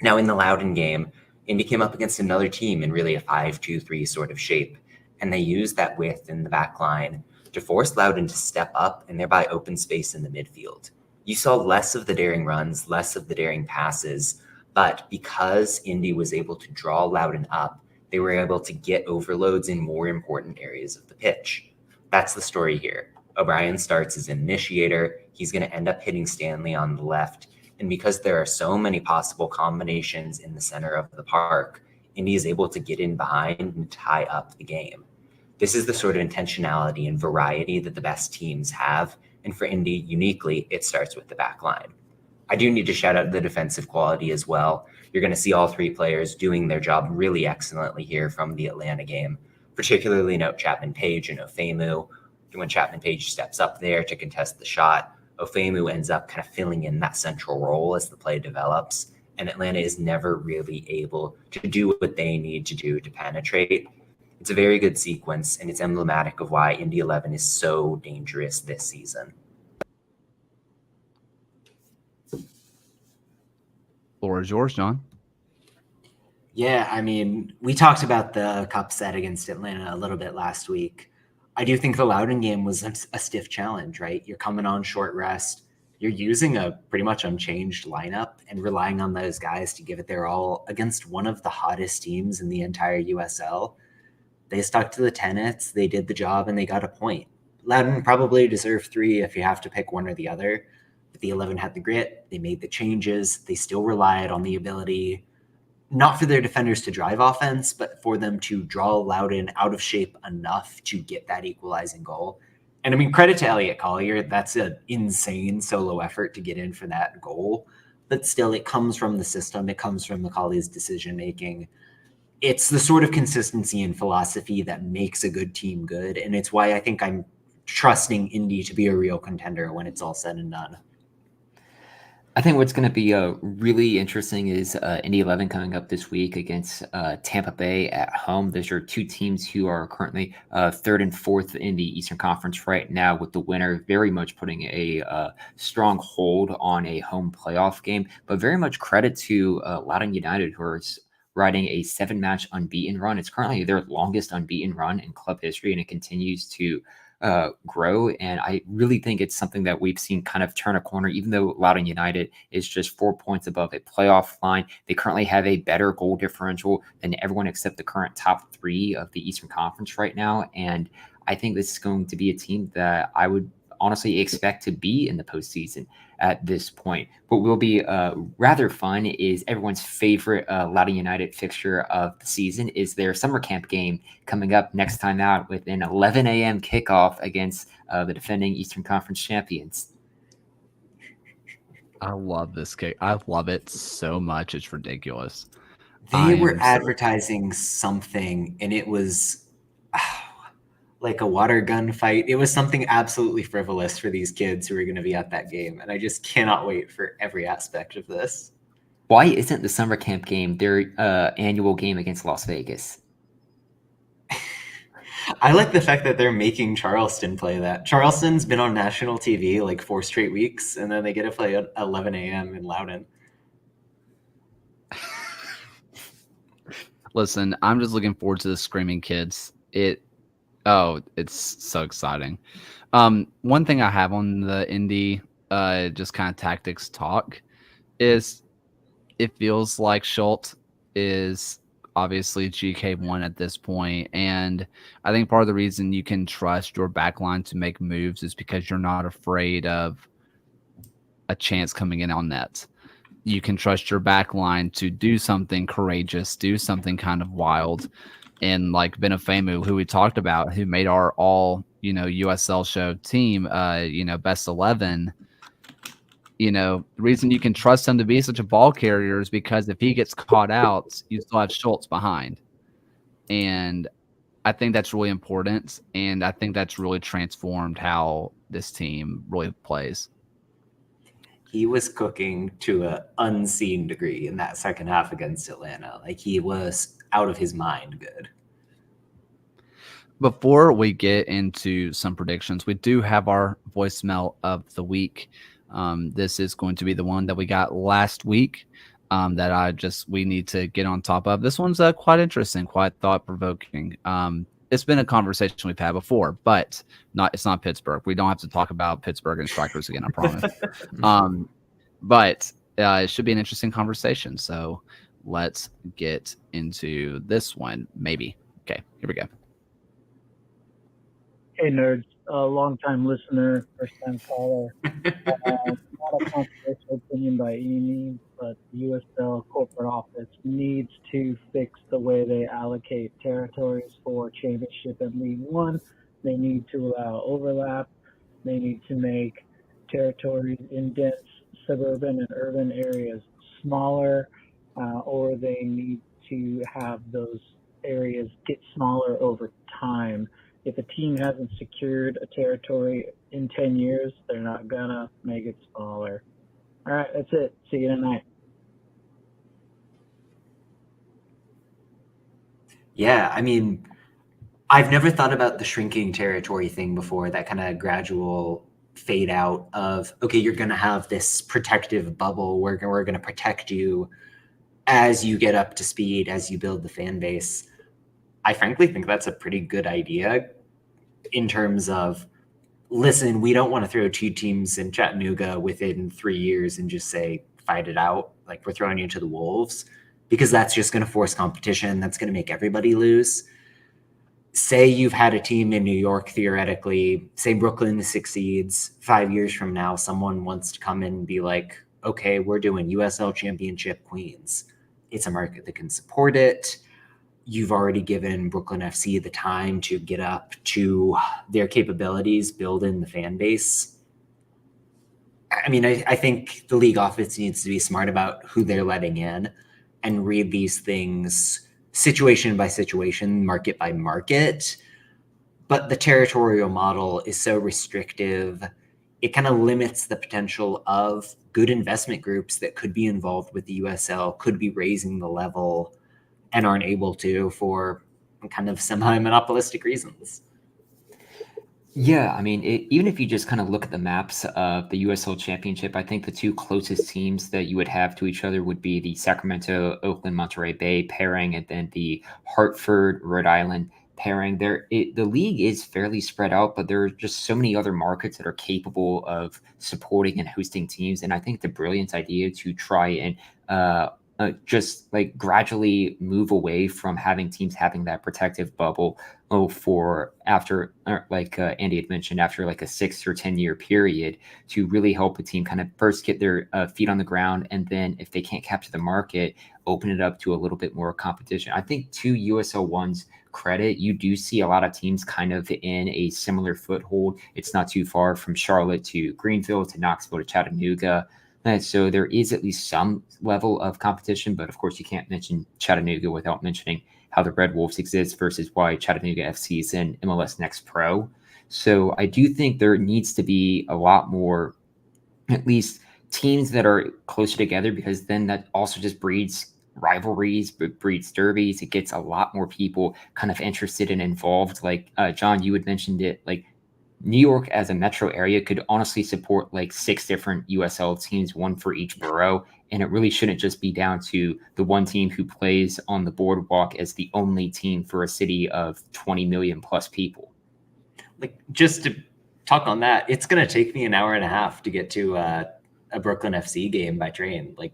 Now, in the Loudoun game, Indy came up against another team in really a 5-2-3 sort of shape, and they used that width in the back line to force Loudoun to step up and thereby open space in the midfield. You saw less of the daring runs, less of the daring passes, but because Indy was able to draw Loudoun up, they were able to get overloads in more important areas of the pitch. That's the story here. O'Brien starts as an initiator. He's going to end up hitting Stanley on the left. And because there are so many possible combinations in the center of the park, Indy is able to get in behind and tie up the game. This is the sort of intentionality and variety that the best teams have. And for Indy, uniquely, it starts with the back line. I do need to shout out the defensive quality as well. You're going to see all three players doing their job really excellently here from the Atlanta game. Particularly note Chapman-Page and Ofemu. When Chapman-Page steps up there to contest the shot, Ofemu ends up kind of filling in that central role as the play develops, and Atlanta is never really able to do what they need to do to penetrate. It's a very good sequence, and it's emblematic of why Indy 11 is so dangerous this season. Floor is yours, John. Yeah, I mean, we talked about the cup set against Atlanta a little bit last week. I do think the Loudoun game was a stiff challenge, right? You're coming on short rest. You're using a pretty much unchanged lineup and relying on those guys to give it their all against one of the hottest teams in the entire USL. They stuck to the tenets, they did the job, and they got a point. Loudoun probably deserved 3 if you have to pick one or the other. But the 11 had the grit. They made the changes. They still relied on the ability, not for their defenders to drive offense, but for them to draw Loudoun out of shape enough to get that equalizing goal. And I mean, credit to Elliot Collier. That's an insane solo effort to get in for that goal. But still, it comes from the system. It comes from Macaulay's decision-making. It's the sort of consistency and philosophy that makes a good team good. And it's why I think I'm trusting Indy to be a real contender when it's all said and done. I think what's going to be really interesting is Indy 11 coming up this week against Tampa Bay at home. Those are two teams who are currently third and fourth in the Eastern Conference right now, with the winner very much putting a strong hold on a home playoff game. But very much credit to Loudoun United, who are riding a 7-match unbeaten run. It's currently their longest unbeaten run in club history, and it continues to grow. And I really think it's something that we've seen kind of turn a corner. Even though Loudoun United is just 4 points above a playoff line, they currently have a better goal differential than everyone except the current top 3 of the Eastern Conference right now. And I think this is going to be a team that I would honestly expect to be in the postseason at this point. What will be rather fun is everyone's favorite Loudoun United fixture of the season is their summer camp game coming up next time out with an 11 a.m. kickoff against the defending Eastern Conference champions. I love this kick. I love it so much. It's ridiculous. They were advertising something, and it was like a water gun fight. It was something absolutely frivolous for these kids who are going to be at that game. And I just cannot wait for every aspect of this. Why isn't the summer camp game their annual game against Las Vegas? I like the fact that they're making Charleston play that. Charleston's been on national TV like 4 straight weeks, and then they get to play at 11 a.m. in Loudoun. Listen, I'm just looking forward to the screaming kids. It's so exciting. One thing I have on the Indy just kind of tactics talk is it feels like Schultz is obviously GK1 at this point, and I think part of the reason you can trust your backline to make moves is because you're not afraid of a chance coming in on net. You can trust your backline to do something courageous, do something kind of wild. And like Benefemu, who we talked about, who made our all, USL show team, best 11, the reason you can trust him to be such a ball carrier is because if he gets caught out, you still have Schultz behind. And I think that's really important. And I think that's really transformed how this team really plays. He was cooking to an unseen degree in that second half against Atlanta. Like, he was out of his mind good. Before we get into some predictions, we do have our voicemail of the week. This is going to be the one that we got last week that we need to get on top of. This one's quite interesting, quite thought-provoking. It's been a conversation we've had before, but it's not Pittsburgh. We don't have to talk about Pittsburgh and strikers again, I promise. But it should be an interesting conversation. So let's get into this one, maybe. Okay, here we go. Hey, nerds. Long-time listener, first-time caller. Not a controversial opinion by any means, but the USL corporate office needs to fix the way they allocate territories for Championship and League One. They need to allow overlap. They need to make territories in dense suburban and urban areas smaller, or they need to have those areas get smaller over time. If a team hasn't secured a territory in 10 years, they're not going to make it smaller. All right, that's it. See you tonight. Yeah, I mean, I've never thought about the shrinking territory thing before, that kind of gradual fade out of, okay, you're going to have this protective bubble. We're going to protect you as you get up to speed, as you build the fan base. I frankly think that's a pretty good idea in terms of, listen, we don't want to throw 2 teams in Chattanooga within 3 years and just say, fight it out. Like, we're throwing you to the wolves, because that's just going to force competition. That's going to make everybody lose. Say you've had a team in New York, theoretically, say Brooklyn succeeds 5 years from now, someone wants to come in and be like, okay, we're doing USL Championship Queens. It's a market that can support it. You've already given Brooklyn FC the time to get up to their capabilities, build in the fan base. I mean, I think the league office needs to be smart about who they're letting in and read these things situation by situation, market by market. But the territorial model is so restrictive. it kind of limits the potential of good investment groups that could be involved with the USL, could be raising the level, and aren't able to for kind of semi-monopolistic reasons. Yeah, I mean, even if you just kind of look at the maps of the USL Championship, I think the two closest teams that you would have to each other would be the Sacramento, Oakland, Monterey Bay pairing, and then the Hartford, Rhode Island pairing. The league is fairly spread out, but there are just so many other markets that are capable of supporting and hosting teams. And I think the brilliant idea to try and just like gradually move away from having teams having that protective bubble for after, like Andy had mentioned, after like a 6 or 10 year period, to really help a team kind of first get their feet on the ground, and then if they can't capture the market, open it up to a little bit more competition. I think to USL One's credit, you do see a lot of teams kind of in a similar foothold. It's not too far from Charlotte to Greenville to Knoxville to Chattanooga. So there is at least some level of competition, but of course you can't mention Chattanooga without mentioning how the Red Wolves exist versus why Chattanooga FC is in MLS Next Pro. So I do think there needs to be a lot more, at least teams that are closer together, because then that also just breeds rivalries, but breeds derbies. It gets a lot more people kind of interested and involved. Like John, you had mentioned it, like New York as a metro area could honestly support like 6 different USL teams, one for each borough. And it really shouldn't just be down to the one team who plays on the boardwalk as the only team for a city of 20 million plus people. Like, just to talk on that, it's going to take me an hour and a half to get to a Brooklyn FC game by train. Like,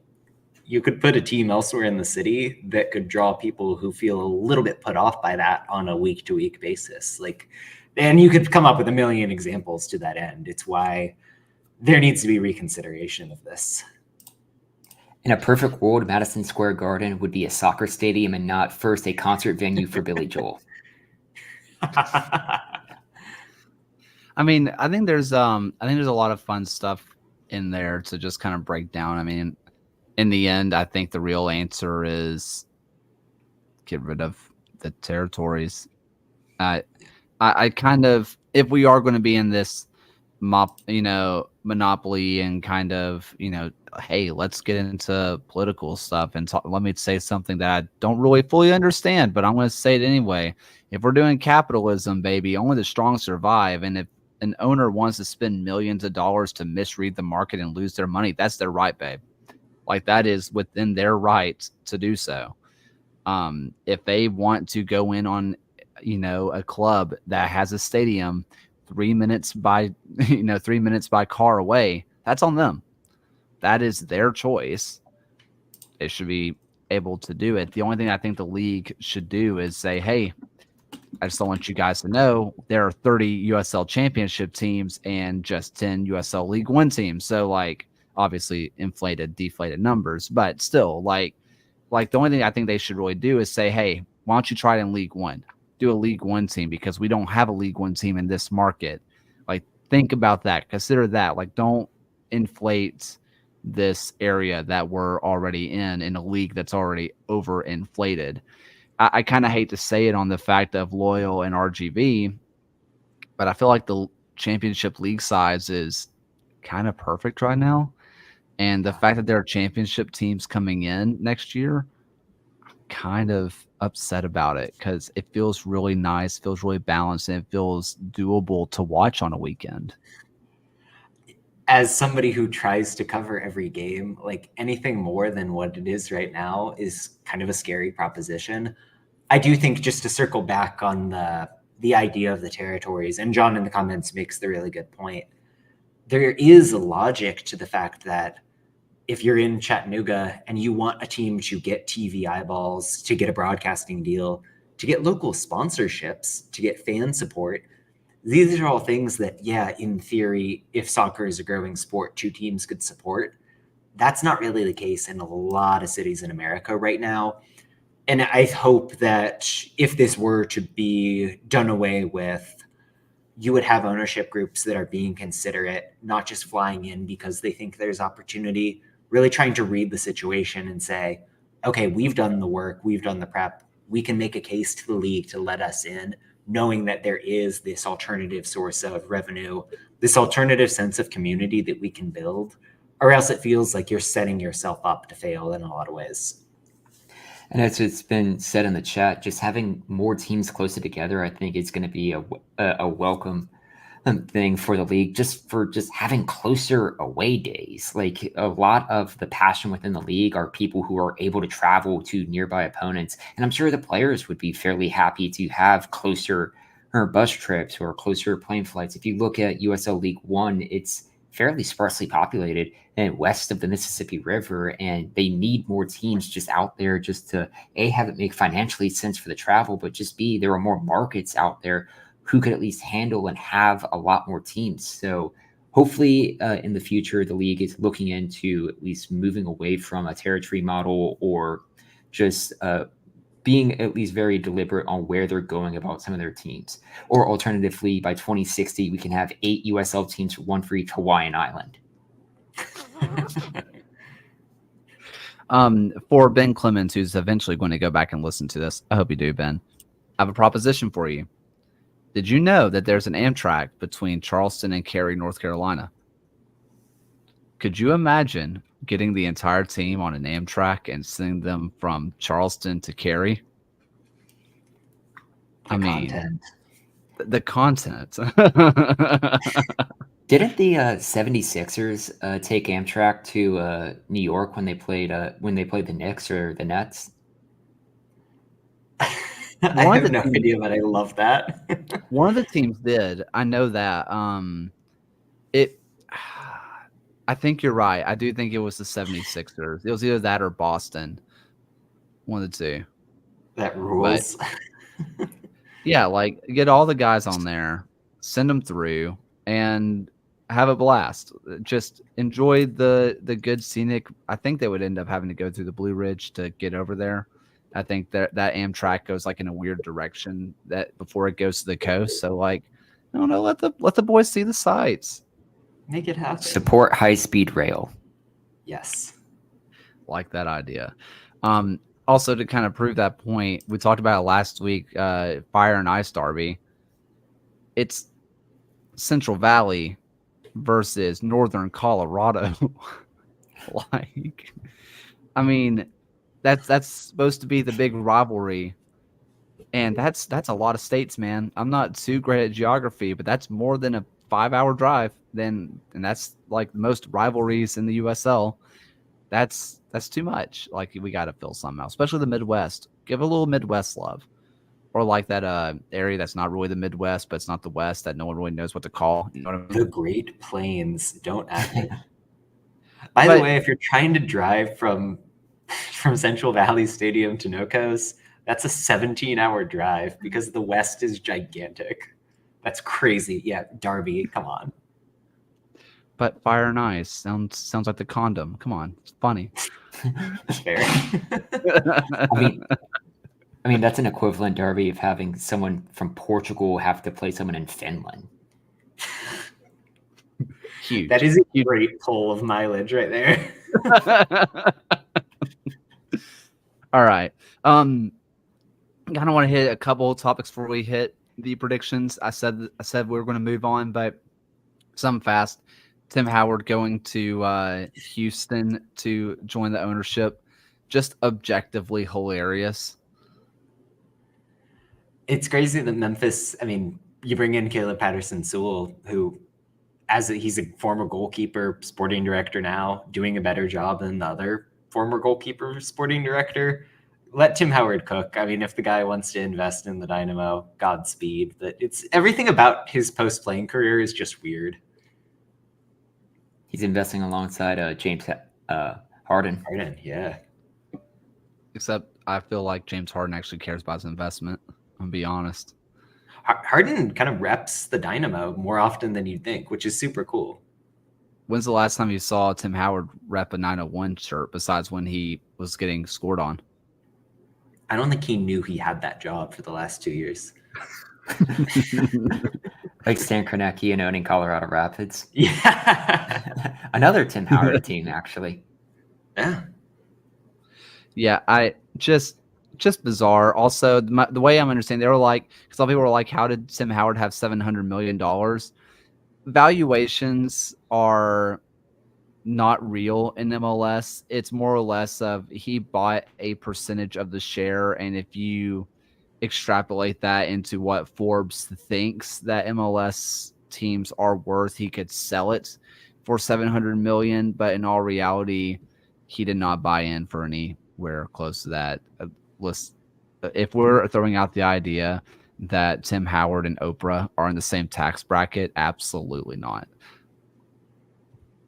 you could put a team elsewhere in the city that could draw people who feel a little bit put off by that on a week-to-week basis. Like, and you could come up with a million examples to that end. It's why there needs to be reconsideration of this. In a perfect world, Madison Square Garden would be a soccer stadium and not first a concert venue for Billy Joel. I mean, I think there's a lot of fun stuff in there to just kind of break down. I mean, in the end, I think the real answer is get rid of the territories. I kind of, if we are going to be in this monopoly and kind of, hey, let's get into political stuff and let me say something that I don't really fully understand, but I'm going to say it anyway. If we're doing capitalism, baby, only the strong survive. And if an owner wants to spend millions of dollars to misread the market and lose their money, that's their right, babe. Like, that is within their right to do so. If they want to go in on, a club that has a stadium 3 minutes by car away, that's on them. That is their choice. They should be able to do it. The only thing I think the league should do is say, hey, I just don't want you guys to know there are 30 USL championship teams and just 10 USL League One teams. So, like, obviously deflated numbers, but still, like the only thing I think they should really do is say, hey, why don't you try it in League One? Do a League One team, because we don't have a League One team in this market. Like, think about that. Consider that. Like, don't inflate this area that we're already in a league that's already overinflated. I kind of hate to say it on the fact of Loyal and RGV, but I feel like the championship league size is kind of perfect right now. And the fact that there are championship teams coming in next year, I'm kind of upset about it, because it feels really nice, feels really balanced, and it feels doable to watch on a weekend. As somebody who tries to cover every game, like, anything more than what it is right now is kind of a scary proposition. I do think, just to circle back on the idea of the territories, and John in the comments makes the really good point, there is a logic to the fact that if you're in Chattanooga and you want a team to get TV eyeballs, to get a broadcasting deal, to get local sponsorships, to get fan support, these are all things that, yeah, in theory, if soccer is a growing sport, 2 teams could support. That's not really the case in a lot of cities in America right now. And I hope that if this were to be done away with, you would have ownership groups that are being considerate, not just flying in because they think there's opportunity, really trying to read the situation and say, okay, we've done the work, we've done the prep, we can make a case to the league to let us in, knowing that there is this alternative source of revenue this alternative sense of community that we can build, or else it feels like you're setting yourself up to fail in a lot of ways. And as it's been said in the chat, just having more teams closer together, I think is going to be a welcome thing for the league, just having closer away days. Like, a lot of the passion within the league are people who are able to travel to nearby opponents. And I'm sure the players would be fairly happy to have closer bus trips or closer plane flights. If you look at USL League One, it's fairly sparsely populated and west of the Mississippi River, and they need more teams just out there just to have it make financially sense for the travel, but just there are more markets out there who could at least handle and have a lot more teams. So hopefully in the future, the league is looking into at least moving away from a territory model, or just being at least very deliberate on where they're going about some of their teams. Or alternatively, by 2060, we can have 8 USL teams, 1 for each Hawaiian island. For Ben Clemens, who's eventually going to go back and listen to this, I hope you do, Ben, I have a proposition for you. Did you know that there's an Amtrak between Charleston and Cary, North Carolina? Could you imagine getting the entire team on an Amtrak and sending them from Charleston to Cary? The content. Didn't the 76ers take Amtrak to New York when they played the Knicks or the Nets? I have no idea, but I love that. One of the teams did. I know that. I think you're right. I do think it was the 76ers. It was either that or Boston. One of the two. That rules. But, yeah, like, get all the guys on there, send them through, and have a blast. Just enjoy the good scenic. I think they would end up having to go through the Blue Ridge to get over there. I think that Amtrak goes like in a weird direction that before it goes to the coast. So, like, I don't know, let the boys see the sights. Make it happen. Support high-speed rail. Yes. Like that idea. Also, to kind of prove that point, we talked about it last week, Fire and Ice Derby. It's Central Valley versus Northern Colorado. Like, I mean, that's supposed to be the big rivalry. And that's a lot of states, man. I'm not too great at geography, but that's more than a 5-hour drive. And that's like most rivalries in the USL. That's too much. Like, we got to fill somehow, especially the Midwest. Give a little Midwest love. Or like that area that's not really the Midwest, but it's not the West, that no one really knows what to call. You know what I mean? The Great Plains. Don't act like. By the way, if you're trying to drive from Central Valley Stadium to Nocos, that's a 17-hour drive because the West is gigantic. That's crazy. Yeah, Derby, come on. But Fire and Ice sounds like the condom. Come on, it's funny. Fair. I mean, that's an equivalent derby of having someone from Portugal have to play someone in Finland. Huge. That is a great pull of mileage right there. All right. I kind of want to hit a couple of topics before we hit the predictions. I said we were going to move on, but some fast. Tim Howard going to Houston to join the ownership. Just objectively hilarious. It's crazy that Memphis, I mean, you bring in Caleb Patterson-Sewell, who, he's a former goalkeeper, sporting director now, doing a better job than the other former goalkeeper, sporting director. Let Tim Howard cook. I mean, if the guy wants to invest in the Dynamo, Godspeed. But it's everything about his post-playing career is just weird. He's investing alongside James Harden. Harden, yeah. Except I feel like James Harden actually cares about his investment. I'm gonna be honest. Harden kind of reps the Dynamo more often than you'd think, which is super cool. When's the last time you saw Tim Howard rep a 901 shirt besides when he was getting scored on? I don't think he knew he had that job for the last 2 years. Like Stan Kroenke and owning Colorado Rapids. Yeah. Another Tim Howard team, actually. Yeah. Yeah, I just bizarre. Also, the way I'm understanding, they were like, because some people were like, how did Tim Howard have $700 million? valuations are not real in MLS. It's more or less of he bought a percentage of the share, and if you extrapolate that into what Forbes thinks that MLS teams are worth, he could sell it for $700 million. But in all reality, he did not buy in for anywhere close to that. If we're throwing out the idea that Tim Howard and Oprah are in the same tax bracket, absolutely not.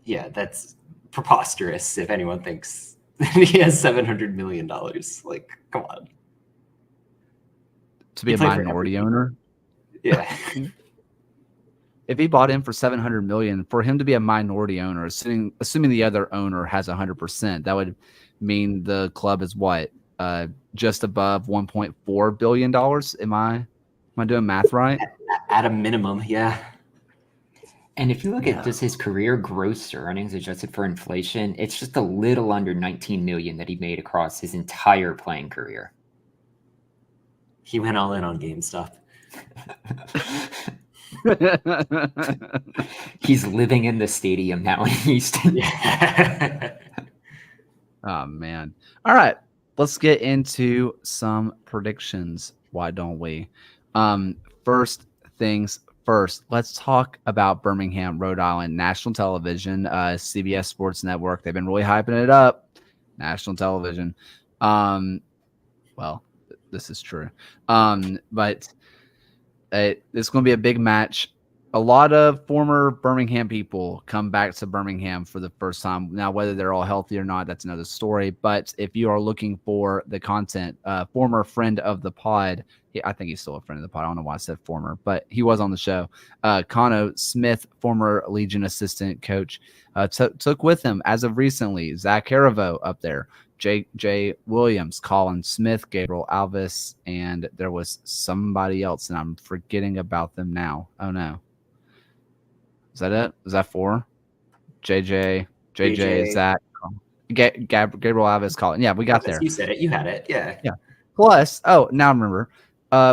Yeah, that's preposterous if anyone thinks he has $700 million. Like, come on. To be a minority owner? Yeah. If he bought in for $700 million, for him to be a minority owner, assuming the other owner has 100%, that would mean the club is what? Just above $1.4 billion? Am I doing math right? At a minimum, yeah. And if you look at just his career gross earnings adjusted for inflation, it's just a little under 19 million that he made across his entire playing career. He went all in on GameStop. He's living in the stadium now in Houston. Oh, man. All right. Let's get into some predictions. Why don't we? First things first, let's talk about Birmingham, Rhode Island, national television, CBS Sports Network. They've been really hyping it up. National television. Well, this is true. But it's going to be a big match. A lot of former Birmingham people come back to Birmingham for the first time. Now, whether they're all healthy or not, that's another story. But if you are looking for the content, former friend of the pod, I think he's still a friend of the pod. I don't know why I said former, but he was on the show. Cano Smith, former Legion assistant coach, took with him as of recently Zach Harivo up there, J. Williams, Colin Smith, Gabriel Alves, and there was somebody else, and I'm forgetting about them now. Oh, no. Is that it? Is that 4? JJ, Zach, Gabriel Alves, Colin. Yeah, we got there. You said it. You had it. Yeah. Yeah. Plus, now I remember.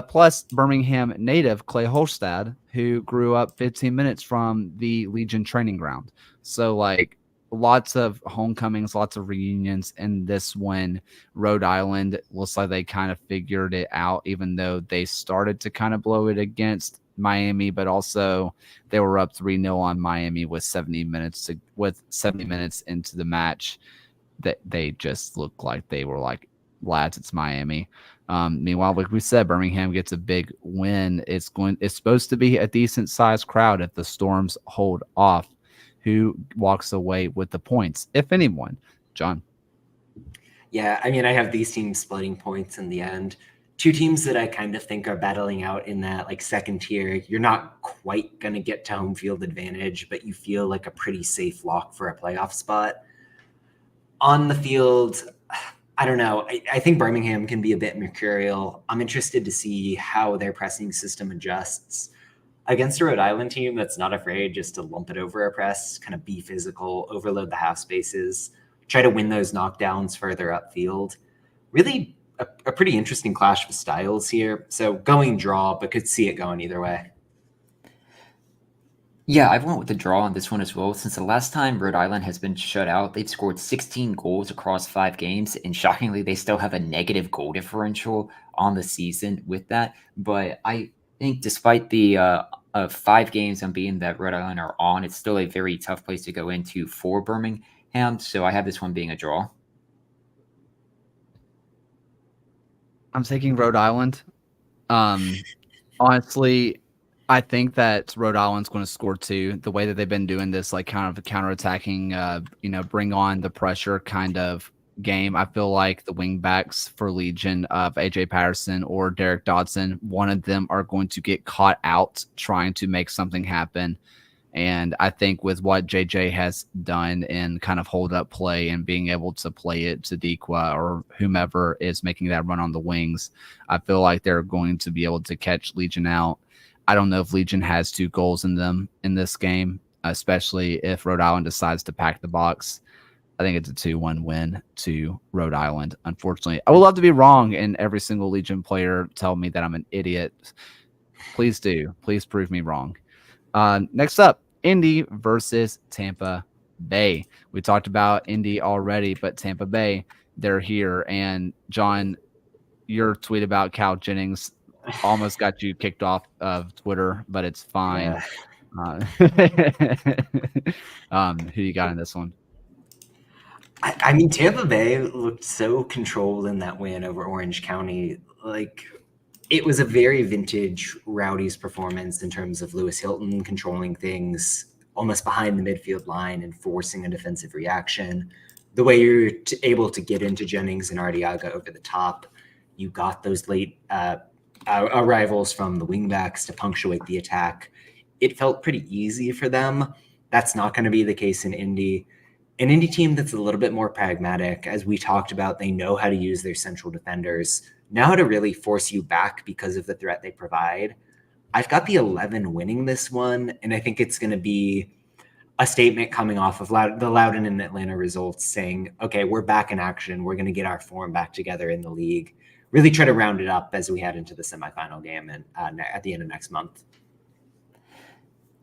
Plus Birmingham native Clay Holstad, who grew up 15 minutes from the Legion training ground. So, like, lots of homecomings, lots of reunions. And this one, Rhode Island, looks like they kind of figured it out, even though they started to kind of blow it against Miami, but also they were up 3-0 on Miami with 70 minutes into the match. That they just looked like they were like, lads, it's Miami. Meanwhile, like we said, Birmingham gets a big win. It's supposed to be a decent sized crowd if the Storms hold off. Who walks away with the points, if anyone? John. Yeah, I mean, I have these teams splitting points in the end. Two teams that I kind of think are battling out in that like second tier. You're not quite going to get to home field advantage, but you feel like a pretty safe lock for a playoff spot. On the field, I don't know. I think Birmingham can be a bit mercurial. I'm interested to see how their pressing system adjusts against a Rhode Island team that's not afraid just to lump it over a press, kind of be physical, overload the half spaces, try to win those knockdowns further upfield. Really a pretty interesting clash of styles here. So going draw, but could see it going either way. Yeah, I went with the draw on this one as well. Since the last time Rhode Island has been shut out, they've scored 16 goals across 5 games, and shockingly, they still have a negative goal differential on the season with that. But I think despite the 5 games unbeaten that Rhode Island are on, it's still a very tough place to go into for Birmingham. So I have this one being a draw. I'm taking Rhode Island. Honestly, I think that Rhode Island's going to score 2. The way that they've been doing this, like kind of counterattacking, bring on the pressure kind of game. I feel like the wing backs for Legion of AJ Patterson or Derek Dodson, one of them are going to get caught out trying to make something happen. And I think with what JJ has done in kind of hold up play and being able to play it to Dequa or whomever is making that run on the wings, I feel like they're going to be able to catch Legion out. I don't know if Legion has 2 goals in them in this game, especially if Rhode Island decides to pack the box. I think it's a 2-1 win to Rhode Island. Unfortunately, I would love to be wrong and every single Legion player tell me that I'm an idiot. Please do. Please prove me wrong. Next up, Indy versus Tampa Bay. We talked about Indy already, but Tampa Bay, they're here. And John, your tweet about Cal Jennings almost got you kicked off of Twitter, but it's fine. Who you got in this one? I mean, Tampa Bay looked so controlled in that win over Orange County. Like, it was a very vintage Rowdy's performance in terms of Lewis Hilton controlling things almost behind the midfield line and forcing a defensive reaction. The way you're able to get into Jennings and Arteaga over the top, you got those late arrivals from the wingbacks to punctuate the attack. It felt pretty easy for them. That's not going to be the case in Indy. An Indy team that's a little bit more pragmatic, as we talked about, they know how to use their central defenders, know how to really force you back because of the threat they provide. I've got the 11 winning this one, and I think it's going to be a statement coming off of the Loudoun and Atlanta results saying, okay, we're back in action. We're going to get our form back together in the league. Really try to round it up as we head into the semifinal game and at the end of next month.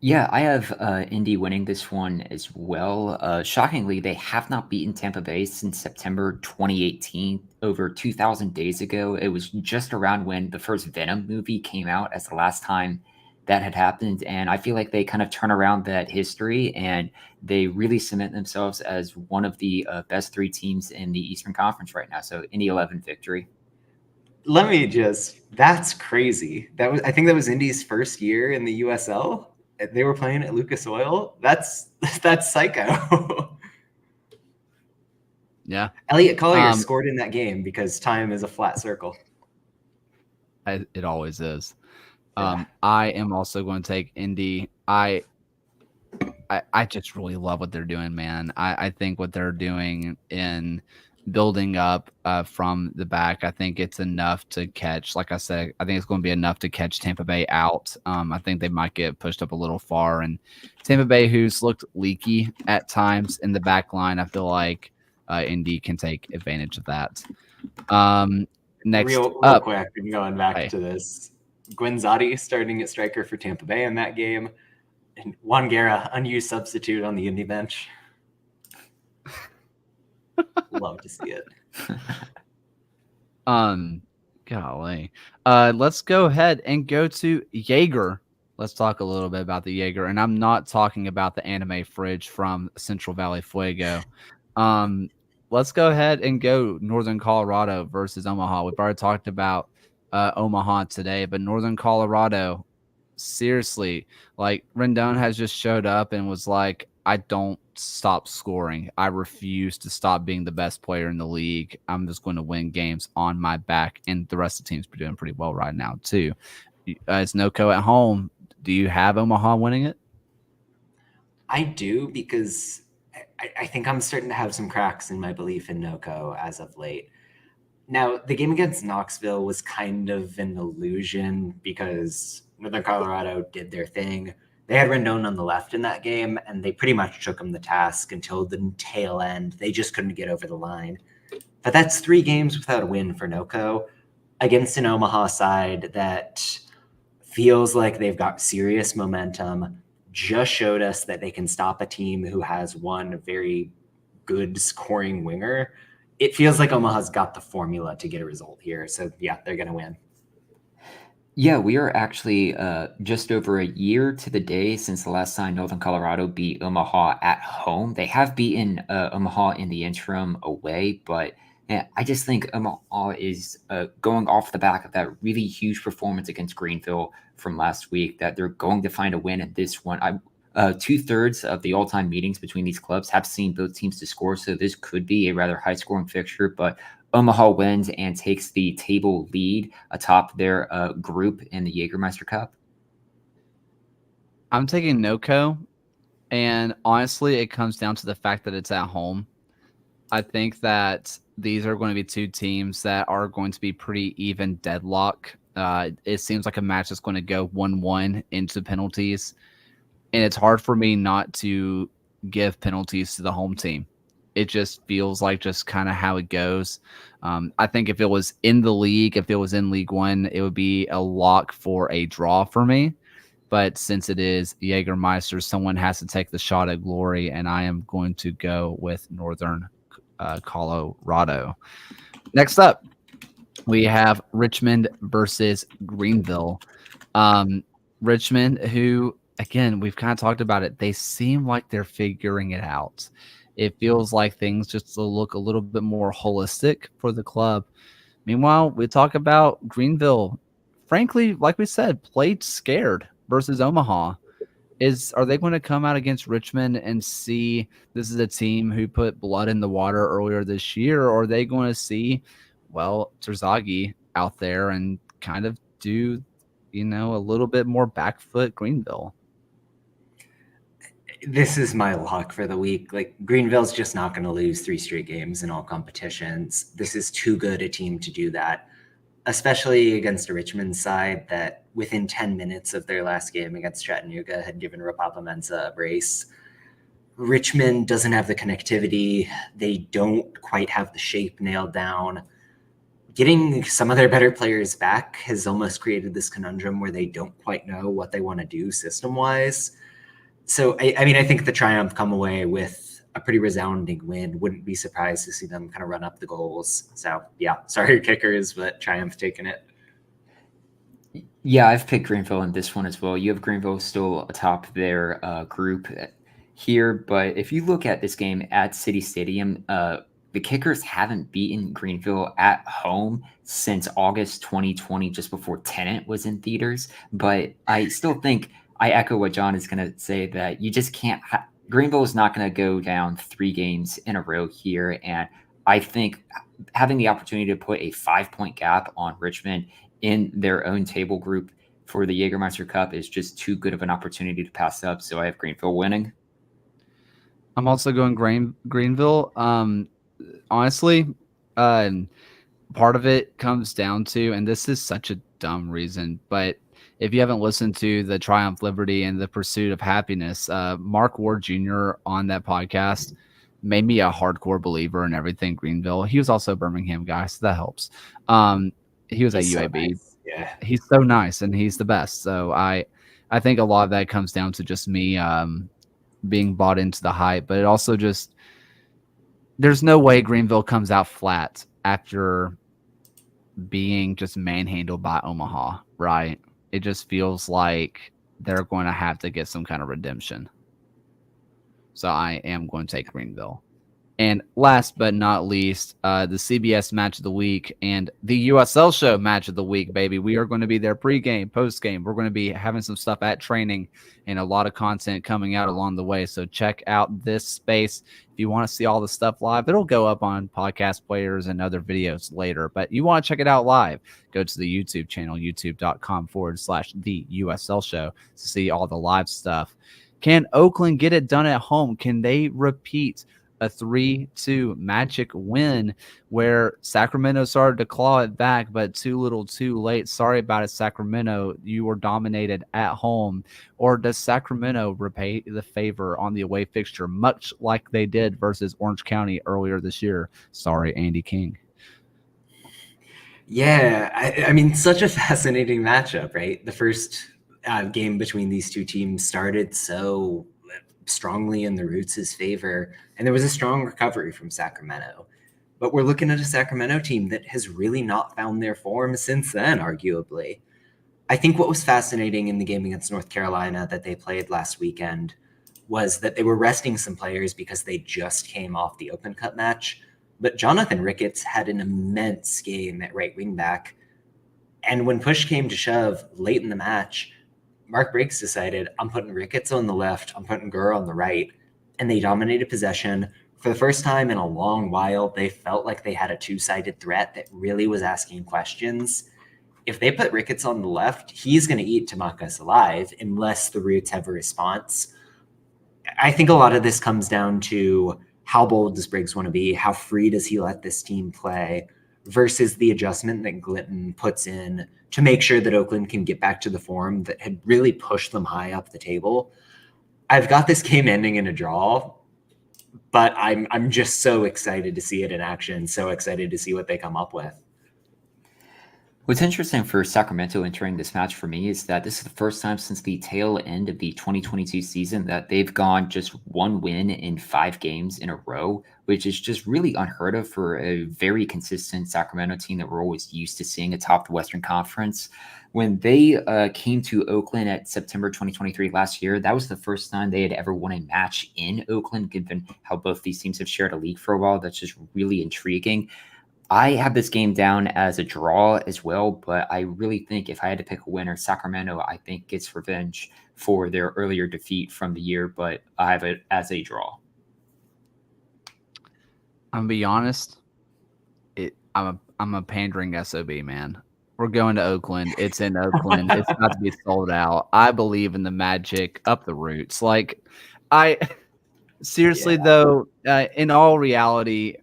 Yeah, I have Indy winning this one as well. Shockingly, they have not beaten Tampa Bay since September 2018, over 2,000 days ago. It was just around when the first Venom movie came out as the last time that had happened. And I feel like they kind of turn around that history and they really cement themselves as one of the best three teams in the Eastern Conference right now. So Indy 11 victory. That's crazy. I think that was Indy's first year in the USL. They were playing at Lucas Oil. That's psycho. Yeah. Elliot Collier scored in that game because time is a flat circle. It always is. I am also going to take Indy. I just really love what they're doing, man. I think what they're doing in building up from the back, I think it's enough to catch. Like I said, I think it's going to be enough to catch Tampa Bay out. I think they might get pushed up a little far. And Tampa Bay, who's looked leaky at times in the back line, I feel like Indy can take advantage of that. Next real up, quick, going back to this, Guinzotti starting at striker for Tampa Bay in that game, and Juan Guerra, unused substitute on the Indy bench. Love to see it. Golly. Let's go ahead and go to Jaeger. Let's talk a little bit about the Jaeger, and I'm not talking about the anime fridge from Central Valley Fuego. Let's go ahead and go Northern Colorado versus Omaha. We've already talked about Omaha today, but Northern Colorado, seriously, like Rendon has just showed up and was like, I don't stop scoring. I refuse to stop being the best player in the league. I'm just going to win games on my back, and the rest of the team's doing pretty well right now too. It's NOCO at home. Do you have Omaha winning it? I do, because I think I'm starting to have some cracks in my belief in NOCO as of late. Now, the game against Knoxville was kind of an illusion because Northern Colorado did their thing. They had Rendon on the left in that game, and they pretty much took him the task until the tail end. They just couldn't get over the line. But that's 3 games without a win for NOCO against an Omaha side that feels like they've got serious momentum, just showed us that they can stop a team who has one very good scoring winger. It feels like Omaha's got the formula to get a result here. So, yeah, they're going to win. Yeah, we are actually just over a year to the day since the last time Northern Colorado beat Omaha at home. They have beaten Omaha in the interim away, but I just think Omaha is going off the back of that really huge performance against Greenville from last week, that they're going to find a win in this one. 2/3 of the all-time meetings between these clubs have seen both teams to score, so this could be a rather high-scoring fixture, but Omaha wins and takes the table lead atop their group in the Jägermeister Cup. I'm taking NOCO, and honestly, it comes down to the fact that it's at home. I think that these are going to be 2 teams that are going to be pretty even deadlock. It seems like a match that's going to go 1-1 into penalties, and it's hard for me not to give penalties to the home team. It just feels like just kind of how it goes. I think if it was in the league, if it was in League One, it would be a lock for a draw for me. But since it is Jägermeister, someone has to take the shot at glory, and I am going to go with Northern Colorado. Next up, we have Richmond versus Greenville. Richmond, who, again, we've kind of talked about it. They seem like they're figuring it out. It feels like things just look a little bit more holistic for the club. Meanwhile, we talk about Greenville. Frankly, like we said, played scared versus Omaha. Are they going to come out against Richmond and see this is a team who put blood in the water earlier this year, or are they going to see, well, Terzaghi out there and kind of do, a little bit more back foot Greenville? This is my lock for the week. Like, Greenville's just not going to lose 3 straight games in all competitions. This is too good a team to do that, especially against a Richmond side that within 10 minutes of their last game against Chattanooga had given Rapapa Mensa a brace. Richmond doesn't have the connectivity. They don't quite have the shape nailed down. Getting some of their better players back has almost created this conundrum where they don't quite know what they want to do system-wise. So, I think the Triumph come away with a pretty resounding win. Wouldn't be surprised to see them kind of run up the goals. So, yeah, sorry, kickers, but Triumph taking it. Yeah, I've picked Greenville in this one as well. You have Greenville still atop their group here, but if you look at this game at City Stadium, the Kickers haven't beaten Greenville at home since August 2020, just before Tenet was in theaters. But I still think I echo what John is going to say, that you just can't Greenville is not going to go down 3 games in a row here. And I think having the opportunity to put a 5-point gap on Richmond in their own table group for the Jägermeister Cup is just too good of an opportunity to pass up. So I have Greenville winning. I'm also going Greenville. Honestly, part of it comes down to, and this is such a dumb reason, but if you haven't listened to the Triumph, Liberty, and the Pursuit of Happiness, Mark Ward Jr. on that podcast made me a hardcore believer in everything Greenville. He was also a Birmingham guy, so that helps. He was at UAB. So nice. Yeah, he's so nice, and he's the best. So I think a lot of that comes down to just me being bought into the hype, but it also just, there's no way Greenville comes out flat after being just manhandled by Omaha, right? It just feels like they're going to have to get some kind of redemption. So I am going to take Greenville. And last but not least, the CBS match of the week and the USL show match of the week, baby. We are going to be there pregame, postgame. We're going to be having some stuff at training and a lot of content coming out along the way. So check out this space. If you want to see all the stuff live, it'll go up on podcast players and other videos later. But you want to check it out live, go to the YouTube channel, youtube.com/the USL show to see all the live stuff. Can Oakland get it done at home? Can they repeat a 3-2 magic win where Sacramento started to claw it back, but too little too late? Sorry about it, Sacramento. You were dominated at home. Or does Sacramento repay the favor on the away fixture, much like they did versus Orange County earlier this year? Sorry, Andy King. Yeah, I mean, such a fascinating matchup, right? The first game between these two teams started so strongly in the Roots' favor, and there was a strong recovery from Sacramento. But we're looking at a Sacramento team that has really not found their form since then, arguably. I think what was fascinating in the game against North Carolina that they played last weekend was that they were resting some players because they just came off the Open Cup match. But Jonathan Ricketts had an immense game at right wing back. And when push came to shove late in the match, Mark Briggs decided, I'm putting Ricketts on the left, I'm putting Gurr on the right, and they dominated possession. For the first time in a long while, they felt like they had a two-sided threat that really was asking questions. If they put Ricketts on the left, he's going to eat Tamakas alive unless the Roots have a response. I think a lot of this comes down to how bold does Briggs want to be, how free does he let this team play, versus the adjustment that Glidden puts in to make sure that Oakland can get back to the form that had really pushed them high up the table. I've got this game ending in a draw, but I'm just so excited to see it in action, so excited to see what they come up with. What's interesting for Sacramento entering this match for me is that this is the first time since the tail end of the 2022 season that they've gone just one win in 5 games in a row, which is just really unheard of for a very consistent Sacramento team that we're always used to seeing atop the Western Conference. When they came to Oakland at September 2023 last year, that was the first time they had ever won a match in Oakland, given how both these teams have shared a league for a while. That's just really intriguing. I have this game down as a draw as well, but I really think if I had to pick a winner, Sacramento, I think, gets revenge for their earlier defeat from the year, but I have it as a draw. I'm gonna be honest. I'm a pandering SOB, man. We're going to Oakland. It's in Oakland. It's about to be sold out. I believe in the magic up the roots. Like, seriously though, in all reality,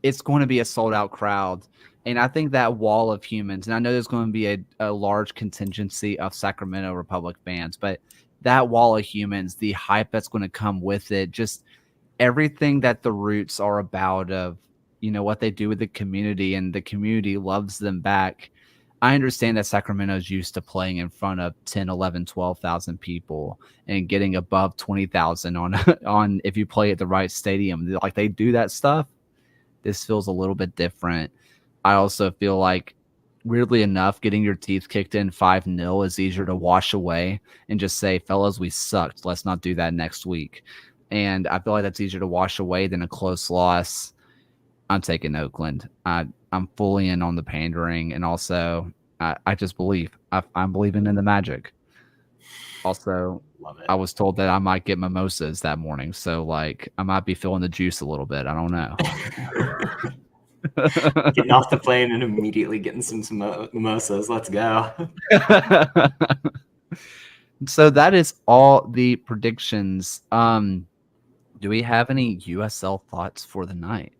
it's going to be a sold out crowd. And I think that wall of humans, and I know there's going to be a large contingency of Sacramento Republic fans, but that wall of humans, the hype that's going to come with it, just everything that the Roots are about, of, you know, what they do with the community, and the community loves them back. I understand that Sacramento's used to playing in front of 10, 11, 12,000 people and getting above 20,000 on if you play at the right stadium. Like, they do that stuff. This feels a little bit different. I also feel like, weirdly enough, getting your teeth kicked in 5-0 is easier to wash away and just say, fellas, we sucked. Let's not do that next week. And I feel like that's easier to wash away than a close loss. I'm taking Oakland. I'm fully in on the pandering, and also I just believe. I'm believing in the magic. Also, I was told that I might get mimosas that morning, so like I might be feeling the juice a little bit. I don't know. Getting off the plane and immediately getting some mimosas. Let's go. So that is all the predictions. Do we have any USL thoughts for the night?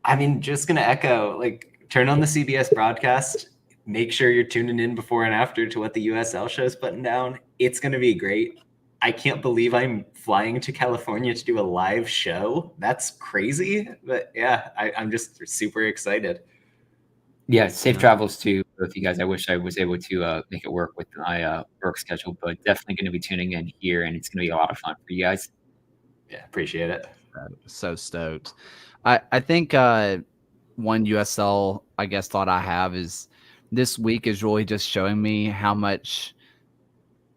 I mean, just going to echo, like, turn on the CBS broadcast. Make sure you're tuning in before and after to what the USL show's putting down. It's going to be great. I can't believe I'm flying to California to do a live show. That's crazy. But yeah, I'm just super excited. Yeah, safe travels to both of you guys. I wish I was able to make it work with my work schedule, but definitely going to be tuning in here, and it's going to be a lot of fun for you guys. Yeah, appreciate it. So stoked. I think one USL, I guess, thought I have is this week is really just showing me how much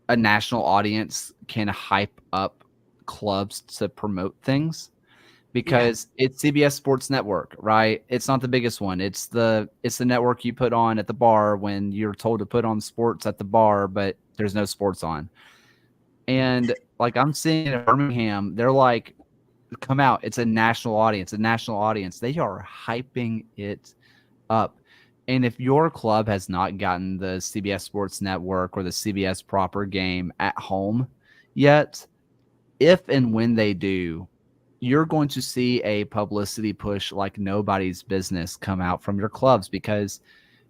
a national audience can hype up clubs to promote things, because it's CBS Sports Network, right? It's not the biggest one. It's the network you put on at the bar when you're told to put on sports at the bar, but there's no sports on. And like, I'm seeing in Birmingham, they're like, come out. It's a national audience. They are hyping it up. And if your club has not gotten the CBS Sports Network or the CBS proper game at home yet, if and when they do, you're going to see a publicity push like nobody's business come out from your clubs, because